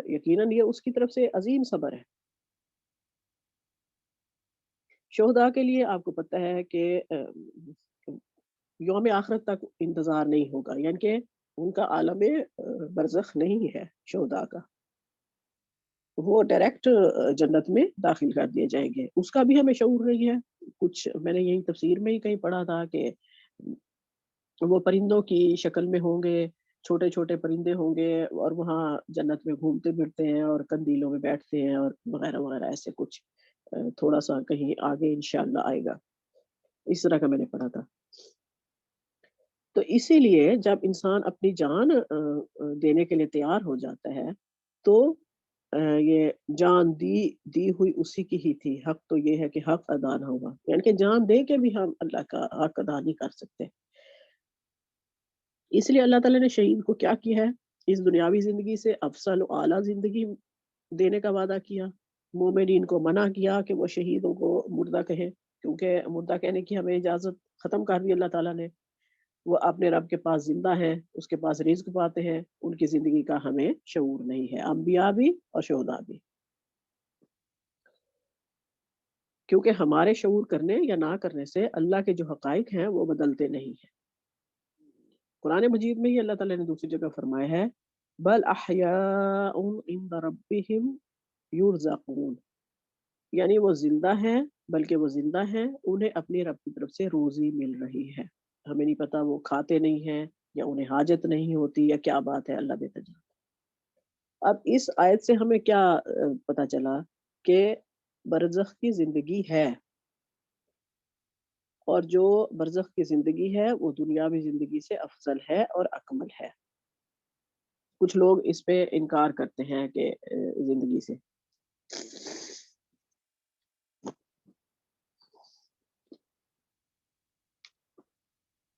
یقیناً یہ اس کی طرف سے عظیم صبر ہے۔ شہداء کے لیے آپ کو پتہ ہے کہ یوم آخرت تک انتظار نہیں ہوگا، یعنی کہ ان کا عالم برزخ نہیں ہے شہداء کا، وہ ڈائریکٹ جنت میں داخل کر دیے جائیں گے۔ اس کا بھی ہمیں شعور نہیں ہے۔ کچھ میں نے یہی تفسیر میں ہی کہیں پڑھا تھا کہ وہ پرندوں کی شکل میں ہوں گے، چھوٹے چھوٹے پرندے ہوں گے، اور وہاں جنت میں گھومتے پھرتے ہیں اور قندیلوں میں بیٹھتے ہیں اور وغیرہ وغیرہ، ایسے کچھ تھوڑا سا کہیں آگے انشاءاللہ آئے گا، اس طرح کا میں نے پڑھا تھا۔ تو اسی لیے جب انسان اپنی جان دینے کے لیے تیار ہو جاتا ہے، تو یہ جان دی ہوئی اسی کی ہی تھی، حق تو یہ ہے کہ حق ادا نہ ہوا، یعنی کہ جان دے کے بھی ہم اللہ کا حق ادا نہیں کر سکتے۔ اس لیے اللہ تعالیٰ نے شہید کو کیا کیا ہے؟ اس دنیاوی زندگی سے افضل و اعلیٰ زندگی دینے کا وعدہ کیا، مومنین کو منع کیا کہ وہ شہیدوں کو مردہ کہیں، کیونکہ مردہ کہنے کی ہمیں اجازت ختم کر دی اللہ تعالیٰ نے۔ وہ اپنے رب کے پاس زندہ ہیں، اس کے پاس رزق پاتے ہیں، ان کی زندگی کا ہمیں شعور نہیں ہے، انبیاء بھی اور شہداء بھی، کیونکہ ہمارے شعور کرنے یا نہ کرنے سے اللہ کے جو حقائق ہیں وہ بدلتے نہیں ہیں۔ قرآن مجید میں ہی اللہ تعالیٰ نے دوسری جگہ فرمایا ہے بل احیاء عند ربهم یرزقون، یعنی وہ زندہ ہیں، بلکہ وہ زندہ ہیں، انہیں اپنے رب کی طرف سے روزی مل رہی ہے، ہمیں نہیں پتا وہ کھاتے نہیں ہیں یا انہیں حاجت نہیں ہوتی یا کیا بات ہے، اللہ بہتر جانتا۔ اب اس آیت سے ہمیں کیا پتا چلا کہ برزخ کی زندگی ہے، اور جو برزخ کی زندگی ہے وہ دنیاوی زندگی سے افضل ہے اور اکمل ہے۔ کچھ لوگ اس پہ انکار کرتے ہیں کہ زندگی سے۔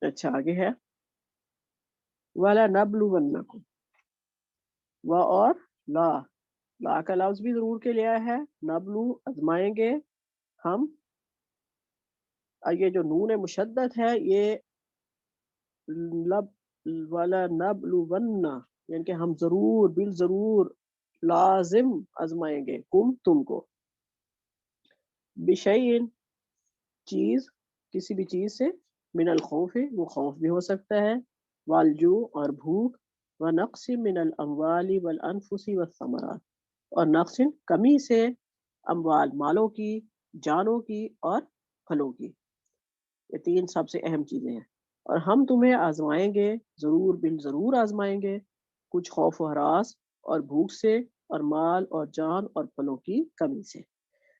اچھا آگے ہے وَلَنَبْلُوَنَّكُمْ، و اور لا کا لفظ بھی ضرور کے لیا ہے، نبلو آزمائیں گے ہم، اور یہ جو نون مشدد ہے یہ لب وَلَنَبْلُوَنَّ، یعنی کہ ہم ضرور بالضرور لازم آزمائیں گے تم کو، بشیء چیز، کسی بھی چیز سے، من الخوف وہ خوف بھی ہو سکتا ہے، والجوع اور بھوک، ونقص من الاموال والانفس والثمرات، اور نقص کمی سے اموال مالوں کی، جانوں کی اور پھلوں کی، یہ تین سب سے اہم چیزیں ہیں، اور ہم تمہیں آزمائیں گے، ضرور بالضرور آزمائیں گے، کچھ خوف و ہراس اور بھوک سے، اور مال اور جان اور پھلوں کی کمی سے،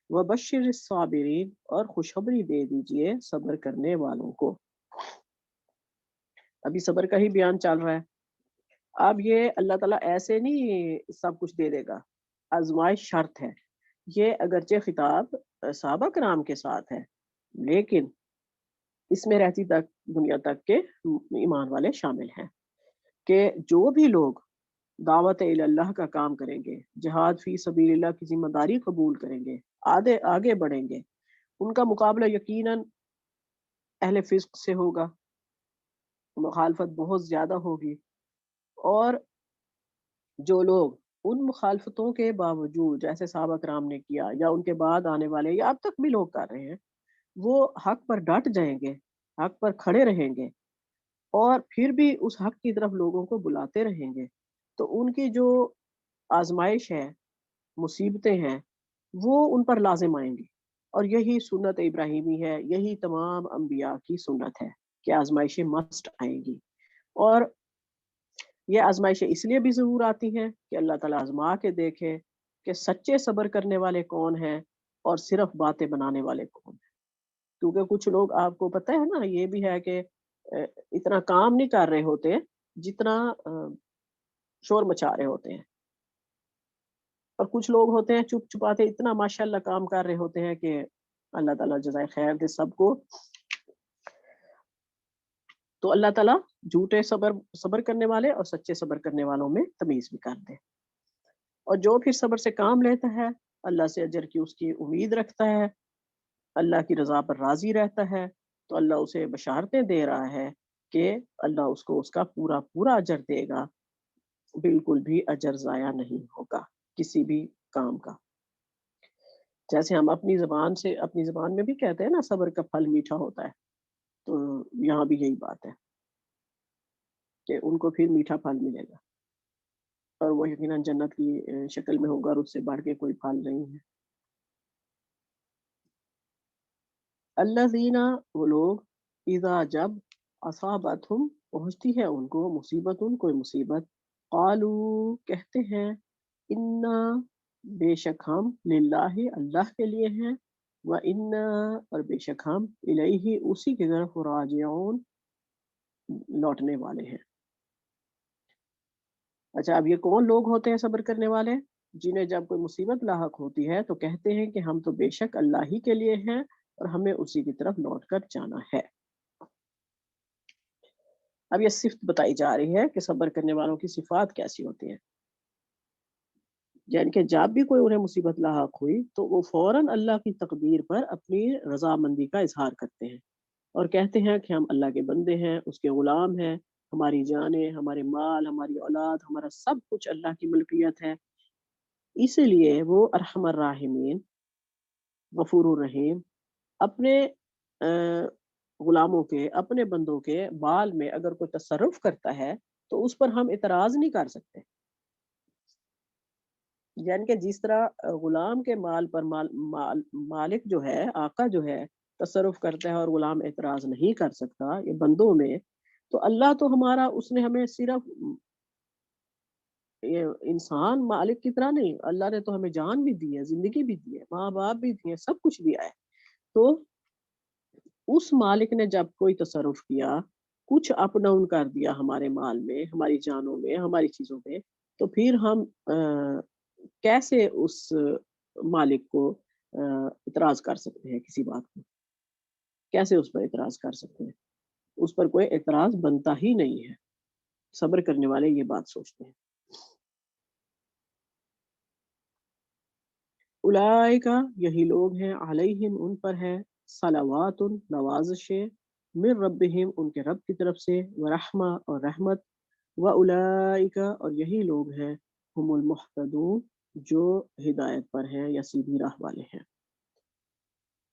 وبشر الصابرین، اور خوشخبری دے دیجئے صبر کرنے والوں کو۔ ابھی صبر کا ہی بیان چل رہا ہے، اب یہ اللہ تعالیٰ ایسے نہیں سب کچھ دے دے گا، آزمائش شرط ہے، یہ اگرچہ خطاب صحابہ کرام کے ساتھ ہے، لیکن اس میں رہتی تک دنیا تک کے ایمان والے شامل ہیں، کہ جو بھی لوگ دعوت اللہ کا کام کریں گے، جہاد فی سبیل اللہ کی ذمہ داری قبول کریں گے، آگے بڑھیں گے، ان کا مقابلہ یقیناً اہل فسق سے ہوگا، مخالفت بہت زیادہ ہوگی، اور جو لوگ ان مخالفتوں کے باوجود جیسے صحابہ کرام نے کیا یا ان کے بعد آنے والے یا اب تک بھی لوگ کر رہے ہیں، وہ حق پر ڈٹ جائیں گے، حق پر کھڑے رہیں گے، اور پھر بھی اس حق کی طرف لوگوں کو بلاتے رہیں گے، تو ان کی جو آزمائش ہے، مصیبتیں ہیں، وہ ان پر لازم آئیں گی، اور یہی سنت ابراہیمی ہے، یہی تمام انبیاء کی سنت ہے کہ آزمائشیں مسٹ آئیں گی، اور یہ آزمائشیں اس لیے بھی ضرور آتی ہیں کہ اللہ تعالیٰ آزما کے دیکھے کہ سچے صبر کرنے والے کون ہیں اور صرف باتیں بنانے والے کون ہیں، کیونکہ کچھ لوگ آپ کو پتہ ہے نا، یہ بھی ہے کہ اتنا کام نہیں کر رہے ہوتے جتنا شور مچا رہے ہوتے ہیں، اور کچھ لوگ ہوتے ہیں چپ چپاتے اتنا ماشاءاللہ کام کر رہے ہوتے ہیں کہ اللہ تعالیٰ جزائے خیر دے سب کو۔ تو اللہ تعالیٰ جھوٹے صبر کرنے والے اور سچے صبر کرنے والوں میں تمیز بھی کر دے، اور جو پھر صبر سے کام لیتا ہے، اللہ سے اجر کی اس کی امید رکھتا ہے، اللہ کی رضا پر راضی رہتا ہے، تو اللہ اسے بشارتیں دے رہا ہے کہ اللہ اس کو اس کا پورا پورا اجر دے گا، بالکل بھی اجر ضائع نہیں ہوگا کسی بھی کام کا۔ جیسے ہم اپنی زبان میں بھی کہتے ہیں نا، صبر کا پھل میٹھا ہوتا ہے، تو یہاں بھی یہی بات ہے کہ ان کو پھر میٹھا پھل ملے گا، اور وہ یقیناً جنت کی شکل میں ہوگا، اور اس سے بڑھ کے کوئی پھل نہیں ہے۔ الذین، وہ لوگ، اذا جب، اصابتہم پہنچتی ہے ان کو، مصیبت کوئی مصیبت، قالو کہتے ہیں، انا بے شک ہم، للہ اللہ کے لیے ہیں، وانا اور بے شک ہم، الیہ اسی کی طرف، راجعون لوٹنے والے ہیں۔ اچھا اب یہ کون لوگ ہوتے ہیں صبر کرنے والے؟ جنہیں جب کوئی مصیبت لاحق ہوتی ہے تو کہتے ہیں کہ ہم تو بے شک اللہ ہی کے لیے ہیں اور ہمیں اسی کی طرف لوٹ کر جانا ہے۔ اب یہ صفت بتائی جا رہی ہے کہ صبر کرنے والوں کی صفات کیسی ہوتی ہیں، یعنی کہ جب بھی کوئی انہیں مصیبت لاحق ہوئی تو وہ فوراً اللہ کی تقدیر پر اپنی رضامندی کا اظہار کرتے ہیں، اور کہتے ہیں کہ ہم اللہ کے بندے ہیں، اس کے غلام ہیں، ہماری جانیں، ہمارے مال، ہماری اولاد، ہمارا سب کچھ اللہ کی ملکیت ہے۔ اسی لیے وہ ارحم الراحمین، غفور الرحیم، اپنے غلاموں کے، اپنے بندوں کے بال میں اگر کوئی تصرف کرتا ہے تو اس پر ہم اعتراض نہیں کر سکتے۔ یعنی کہ جس طرح غلام کے مال پر مالک جو ہے، آقا جو ہے، تصرف کرتا ہے اور غلام اعتراض نہیں کر سکتا یہ بندوں میں، تو اللہ تو ہمارا، اس نے ہمیں صرف یہ انسان مالک کی طرح نہیں، اللہ نے تو ہمیں جان بھی دی ہے، زندگی بھی دی ہے، ماں باپ بھی دیے، سب کچھ دیا ہے۔ تو اس مالک نے جب کوئی تصرف کیا، کچھ اپ ڈاؤن کر دیا ہمارے مال میں، ہماری جانوں میں، ہماری چیزوں میں، تو پھر ہم کیسے اس مالک کو اعتراض کر سکتے ہیں؟ کسی بات کو کیسے اس پر اعتراض کر سکتے ہیں؟ اس پر کوئی اعتراض بنتا ہی نہیں ہے۔ صبر کرنے والے یہ بات سوچتے ہیں۔ اولئک، یہی لوگ ہیں، علیہم، ان پر ہے، صلوات، نوازشیں، من ربہم، ان کے رب کی طرف سے، ورحمہ، اور رحمت، واولئک، اور یہی لوگ ہیں، ہم المہتدون، جو ہدایت پر ہیں یا سیدھی راہ والے ہیں۔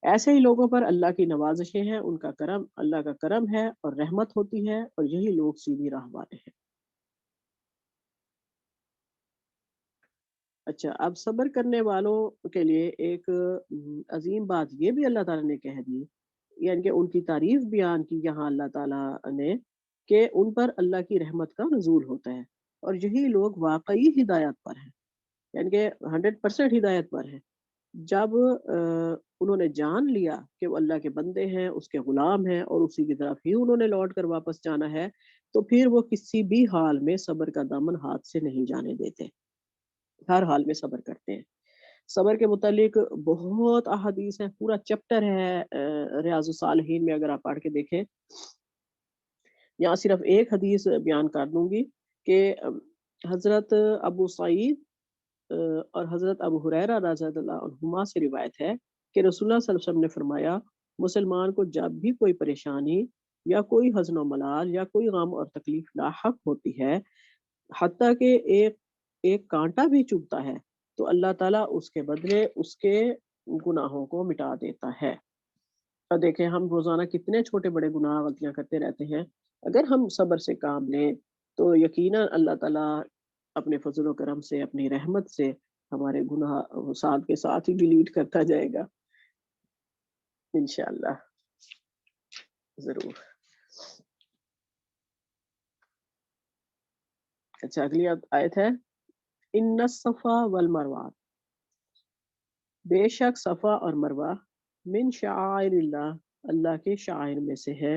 ایسے ہی لوگوں پر اللہ کی نوازشیں ہیں، ان کا کرم، اللہ کا کرم ہے اور رحمت ہوتی ہے، اور یہی لوگ سیدھی راہ والے ہیں۔ اچھا، اب صبر کرنے والوں کے لیے ایک عظیم بات یہ بھی اللہ تعالیٰ نے کہہ دی، یعنی کہ ان کی تعریف بیان کی یہاں اللہ تعالیٰ نے، کہ ان پر اللہ کی رحمت کا نزول ہوتا ہے، اور یہی لوگ واقعی ہدایت پر ہیں، یعنی کہ 100% ہدایت پر ہیں۔ جب انہوں نے جان لیا کہ وہ اللہ کے بندے ہیں، اس کے غلام ہیں، اور اسی کی طرف ہی انہوں نے لوٹ کر واپس جانا ہے، تو پھر وہ کسی بھی حال میں صبر کا دامن ہاتھ سے نہیں جانے دیتے، ہر حال میں صبر کرتے ہیں۔ صبر کے متعلق بہت احادیث ہیں، پورا چیپٹر ہے ریاض الصالحین میں، اگر آپ پڑھ کے دیکھیں۔ یہاں صرف ایک حدیث بیان کر دوں گی کہ حضرت ابو سعید اور حضرت ابو ہریرہ رضی اللہ عنہما سے روایت ہے کہ رسول اللہ صلی اللہ علیہ وسلم نے فرمایا، مسلمان کو جب بھی کوئی پریشانی یا کوئی حزن و ملال یا کوئی غم اور تکلیف لاحق ہوتی ہے، حتیٰ کہ ایک کانٹا بھی چبھتا ہے، تو اللہ تعالیٰ اس کے بدلے اس کے گناہوں کو مٹا دیتا ہے۔ اور دیکھیں ہم روزانہ کتنے چھوٹے بڑے گناہ غلطیاں کرتے رہتے ہیں، اگر ہم صبر سے کام لیں تو یقیناً اللہ تعالیٰ اپنے فضل و کرم سے، اپنی رحمت سے ہمارے گناہ ساتھ کے ساتھ ہی ڈیلیٹ کرتا جائے گا، انشاءاللہ، ضرور۔ اچھا، اگلی آیت ہے، ان الصفا والمروہ، بے شک صفا اور مروہ، من شعائر اللہ، اللہ کے شعائر میں سے ہے،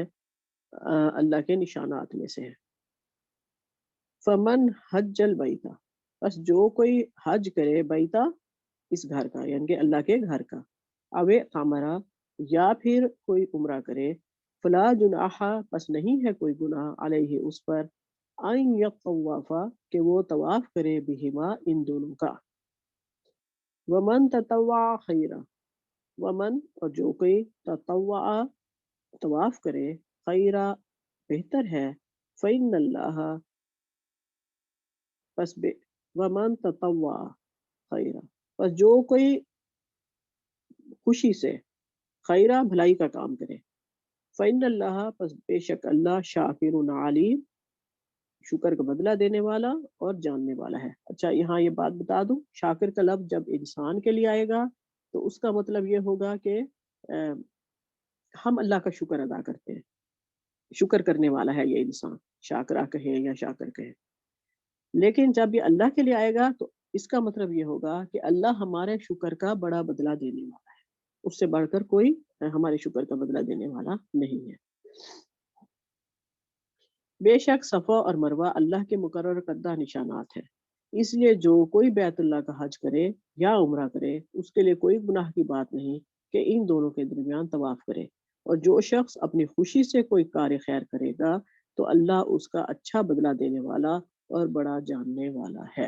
اللہ کے نشانات میں سے ہے۔ فمن حج البیت، بس جو کوئی حج کرے، بیتا اس گھر کا، یعنی کہ اللہ کے گھر کا، اوے عمرہ، یا پھر کوئی عمرہ کرے، فلا جناح، پس نہیں ہے کوئی گناہ، علیہ اس پر، ان یطوف، کہ وہ طواف کرے، بہما ان دونوں کا، ومن تطوع خیرا، ومن، اور جو کوئی تطوع طواف کرے، خیرا بہتر ہے، فإن اللہ، پس ومن تطوع خیرا، پس جو کوئی خوشی سے خیرا بھلائی کا کام کرے، فإن اللہ، پس بے شک اللہ، شاکر علیم، شکر کا بدلہ دینے والا اور جاننے والا ہے۔ اچھا، یہاں یہ بات بتا دوں، شاکر کا لفظ جب انسان کے لیے آئے گا تو اس کا مطلب یہ ہوگا کہ ہم اللہ کا شکر ادا کرتے ہیں، شکر کرنے والا ہے یہ انسان، شاکرہ کہے یا شاکر کہے۔ لیکن جب یہ اللہ کے لیے آئے گا تو اس کا مطلب یہ ہوگا کہ اللہ ہمارے شکر کا بڑا بدلہ دینے والا ہے، اس سے بڑھ کر کوئی ہمارے شکر کا بدلہ دینے والا نہیں ہے۔ بے شک صفا اور مروہ اللہ کے مقرر کردہ نشانات ہیں، اس لیے جو کوئی بیت اللہ کا حج کرے یا عمرہ کرے، اس کے لیے کوئی گناہ کی بات نہیں کہ ان دونوں کے درمیان طواف کرے، اور جو شخص اپنی خوشی سے کوئی کار خیر کرے گا تو اللہ اس کا اچھا بدلہ دینے والا اور بڑا جاننے والا ہے۔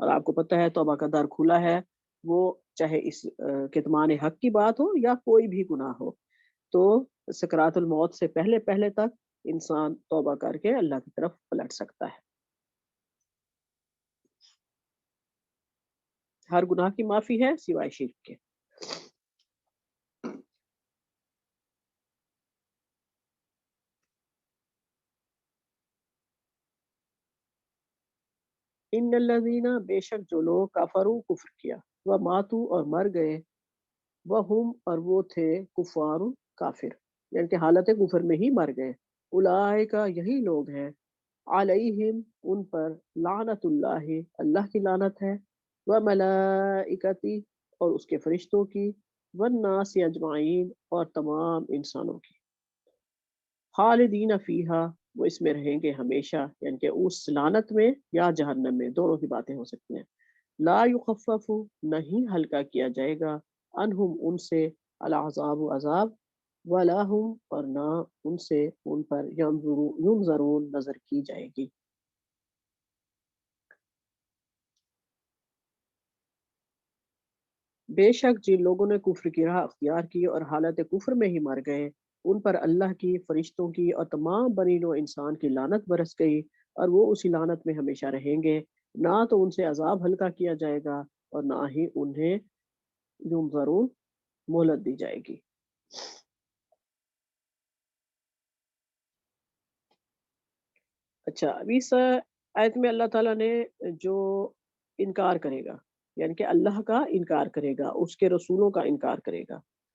اور آپ کو پتہ ہے توبہ کا در کھلا ہے، وہ چاہے اس کتمان حق کی بات ہو یا کوئی بھی گناہ ہو، تو سکرات الموت سے پہلے پہلے تک انسان توبہ کر کے اللہ کی طرف پلٹ سکتا ہے۔ ہر گناہ کی معافی ہے سوائے شرک کے۔ ان الذین، بے شک جو لوگ کفروا کفر کیا، و ماتو اور مر گئے، وہم اور وہ تھے کفار کافر، یعنی کہ حالت کفر میں ہی مر گئے، اولئک یہی لوگ ہیں، علیہم ان پر لعنت اللہ اللہ کی لعنت ہے، و ملائکتی اور اس کے فرشتوں کی، والناس اجمعین اور تمام انسانوں کی، خالدین فیہا وہ اس میں رہیں گے ہمیشہ، یعنی کہ اس لعنت میں یا جہنم میں، دونوں کی باتیں ہو سکتی ہیں۔ لا یخفف نہیں ہلکا کیا جائے گا، عنہم ان سے، العذاب عذاب، ولا ہم اور نہ ان سے ان پر ینظرون نظر کی جائے گی۔ بے شک جن لوگوں نے کفر کی راہ اختیار کی اور حالت کفر میں ہی مر گئے، ان پر اللہ کی، فرشتوں کی اور تمام بنی نوع انسان کی لعنت برس گئی، اور وہ اسی لعنت میں ہمیشہ رہیں گے، نہ تو ان سے عذاب ہلکا کیا جائے گا اور نہ ہی انہیں ینظرون مہلت دی جائے گی۔ اچھا، ابھی اس آیت میں اللہ تعالیٰ نے جو انکار کرے گا، یعنی کہ اللہ کا انکار کرے گا، اس کے رسولوں کا انکار کرے گا،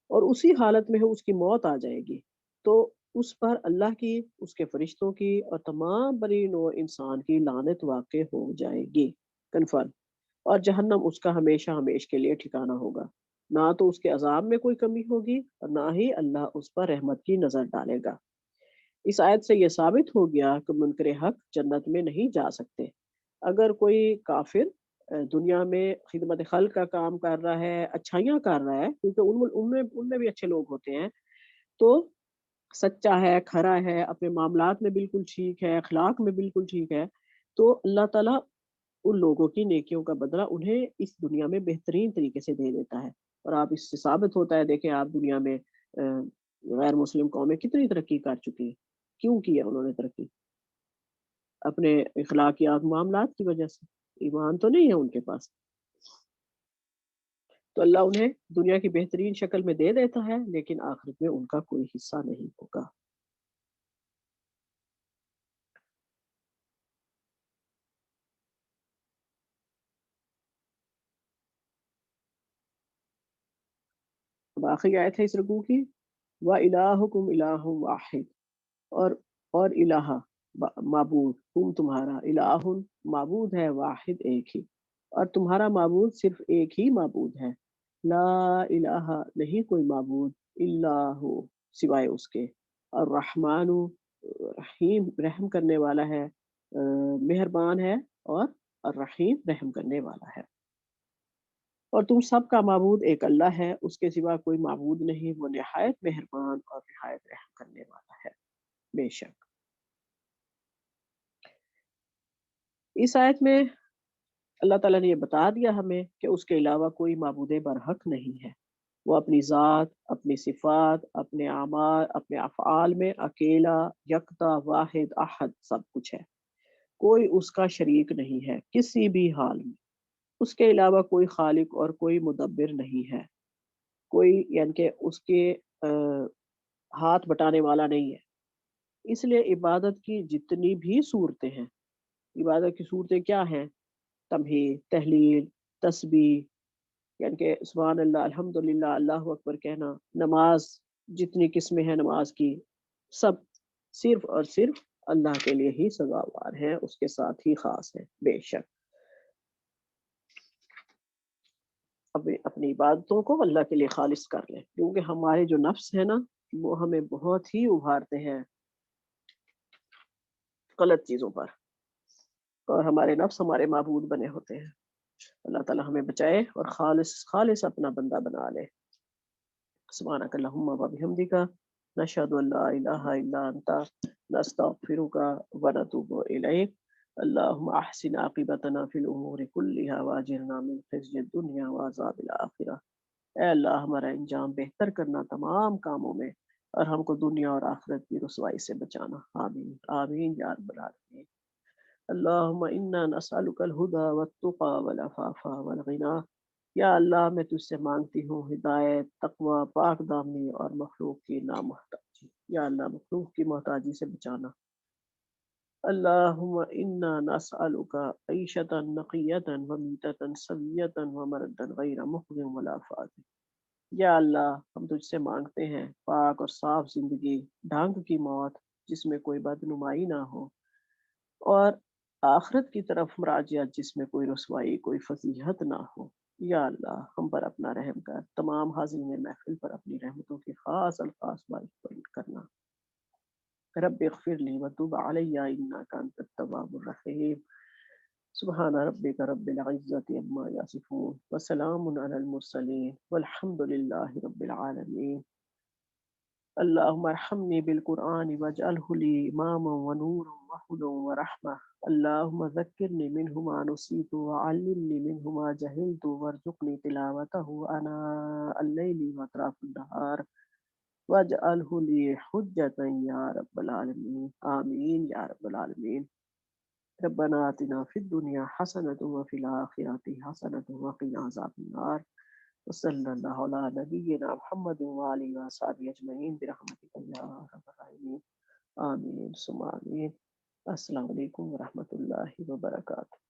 اور اسی حالت میں اس کی موت آ جائے گی، تو اس پر اللہ کی، اس کے فرشتوں کی اور تمام بنی نوع انسان کی لعنت واقع ہو جائے گی، کنفرم، اور جہنم اس کا ہمیشہ ہمیش کے لیے ٹھکانہ ہوگا، نہ تو اس کے عذاب میں کوئی کمی ہوگی اور نہ ہی اللہ اس پر رحمت کی نظر ڈالے گا۔ اس آیت سے یہ ثابت ہو گیا کہ منکر حق جنت میں نہیں جا سکتے۔ اگر کوئی کافر دنیا میں خدمت خلق کا کام کر رہا ہے، اچھائیاں کر رہا ہے، کیونکہ ان میں بھی اچھے لوگ ہوتے ہیں، تو سچا ہے، کھرا ہے، اپنے معاملات میں بالکل ٹھیک ہے، اخلاق میں بالکل ٹھیک ہے، تو اللہ تعالیٰ ان لوگوں کی نیکیوں کا بدلہ انہیں اس دنیا میں بہترین طریقے سے دے دیتا ہے۔ اور آپ اس سے ثابت ہوتا ہے، دیکھیں آپ دنیا میں غیر مسلم قومیں کتنی ترقی کر چکی ہیں، کیوں کیا انہوں نے ترقی؟ اپنے اخلاقیات معاملات کی وجہ سے، ایمان تو نہیں ہے ان کے پاس، تو اللہ انہیں دنیا کی بہترین شکل میں دے دیتا ہے، لیکن آخرت میں ان کا کوئی حصہ نہیں ہوگا۔ اب آخری آیت ہے اس رکوع کی، وَإِلَٰهُكُمْ إِلَٰهٌ وَاحِدٌ، اور الہ معبود، تم تمہارا، الہ معبود ہے، واحد ایک ہی، اور تمہارا معبود صرف ایک ہی معبود ہے، لا الہ نہیں کوئی معبود، الا ہو سوائے اس کے، الرحمن رحیم رحم کرنے والا ہے، مہربان ہے، اور الرحیم رحم کرنے والا ہے۔ اور تم سب کا معبود ایک اللہ ہے، اس کے سوا کوئی معبود نہیں، وہ نہایت مہربان اور نہایت رحم کرنے والا ہے۔ بے شک اس آیت میں اللہ تعالیٰ نے یہ بتا دیا ہمیں کہ اس کے علاوہ کوئی معبود برحق نہیں ہے، وہ اپنی ذات، اپنی صفات، اپنے اعمال، اپنے افعال میں اکیلا، یکتا، واحد، احد سب کچھ ہے، کوئی اس کا شریک نہیں ہے کسی بھی حال میں، اس کے علاوہ کوئی خالق اور کوئی مدبر نہیں ہے، کوئی یعنی کہ اس کے ہاتھ بٹانے والا نہیں ہے۔ اس لیے عبادت کی جتنی بھی صورتیں ہیں، عبادت کی صورتیں کیا ہیں؟ تمہید، تحلیل، تسبیح، یعنی کہ سبحان اللہ، الحمدللہ، اللہ اکبر کہنا، نماز، جتنی قسمیں ہیں نماز کی، سب صرف اور صرف اللہ کے لیے ہی سزاوار ہیں، اس کے ساتھ ہی خاص ہیں۔ بے شک اپنی عبادتوں کو اللہ کے لیے خالص کر لیں، کیونکہ ہمارے جو نفس ہے نا، وہ ہمیں بہت ہی ابھارتے ہیں غلط چیزوں پر، اور ہمارے نفس ہمارے معبود بنے ہوتے ہیں۔ اللہ تعالیٰ ہمیں بچائے اور خالص خالص اپنا بندہ بنا لے۔ سبحانک اللہم و بحمدک، نشہد ان لا الہ الا انت، نستغفرک و نتوب الیک۔ اللهم احسن عاقبتنا في الامور كلها واجرنا من خزي الدنيا وعذاب الاخرہ۔ اے اللہ ہمارا انجام بہتر کرنا تمام کاموں میں، اور ہم کو دنیا اور آخرت کی رسوائی سے بچانا۔ آمین آمین یا رب العالمین۔ اللہم انا نسألک الہدی والتقی والعفاف والغنی۔ یا اللہ میں تجھ سے مانگتی ہوں ہدایت، تقوی، پاک دامنی اور مخلوق کی نامحتاجی۔ یا اللہ مخلوق کی محتاجی سے بچانا۔ اللہم انا نسألک عیشۃ نقیۃ ومیتۃ سویۃ ومردا غیر مخزٍ ولا فاضح۔ یا اللہ ہم تجھ سے مانگتے ہیں پاک اور صاف زندگی، ڈھنگ کی موت جس میں کوئی بدنمائی نہ ہو، اور آخرت کی طرف مراجعت جس میں کوئی رسوائی، کوئی فضیحت نہ ہو۔ یا اللہ ہم پر اپنا رحم کر، تمام حاضرین محفل پر اپنی رحمتوں کی خاص الخاص بارش کرنا۔ رب اغفر لی وتب علی انک انت التواب الرحیم۔ سبحان ربک رب العزة عما یصفون وسلام علی المرسلین والحمد للہ رب العالمین۔ اللہم ارحمنی بالقرآن واجعلہ لی اماما ونورا وہدی ورحمہ۔ اللہم ذکرنی منہ ما نسیت وعلمنی منہ ما جہلت وارزقنی تلاوتہ آناء اللیل واطراف النہار واجعلہ لی حجۃ یا رب العالمین۔ آمین یا رب العالمین۔ ربنا آتنا فی الدنیا حسنۃ وفی الآخرۃ حسنۃ وقنا عذاب النار۔ وصلی اللہ علی نبینا محمد وآلہ وصحبہ اجمعین برحمتک یا ارحم الراحمین۔ آمین ثم آمین۔ السلام علیکم ورحمۃ اللہ وبرکاتہ۔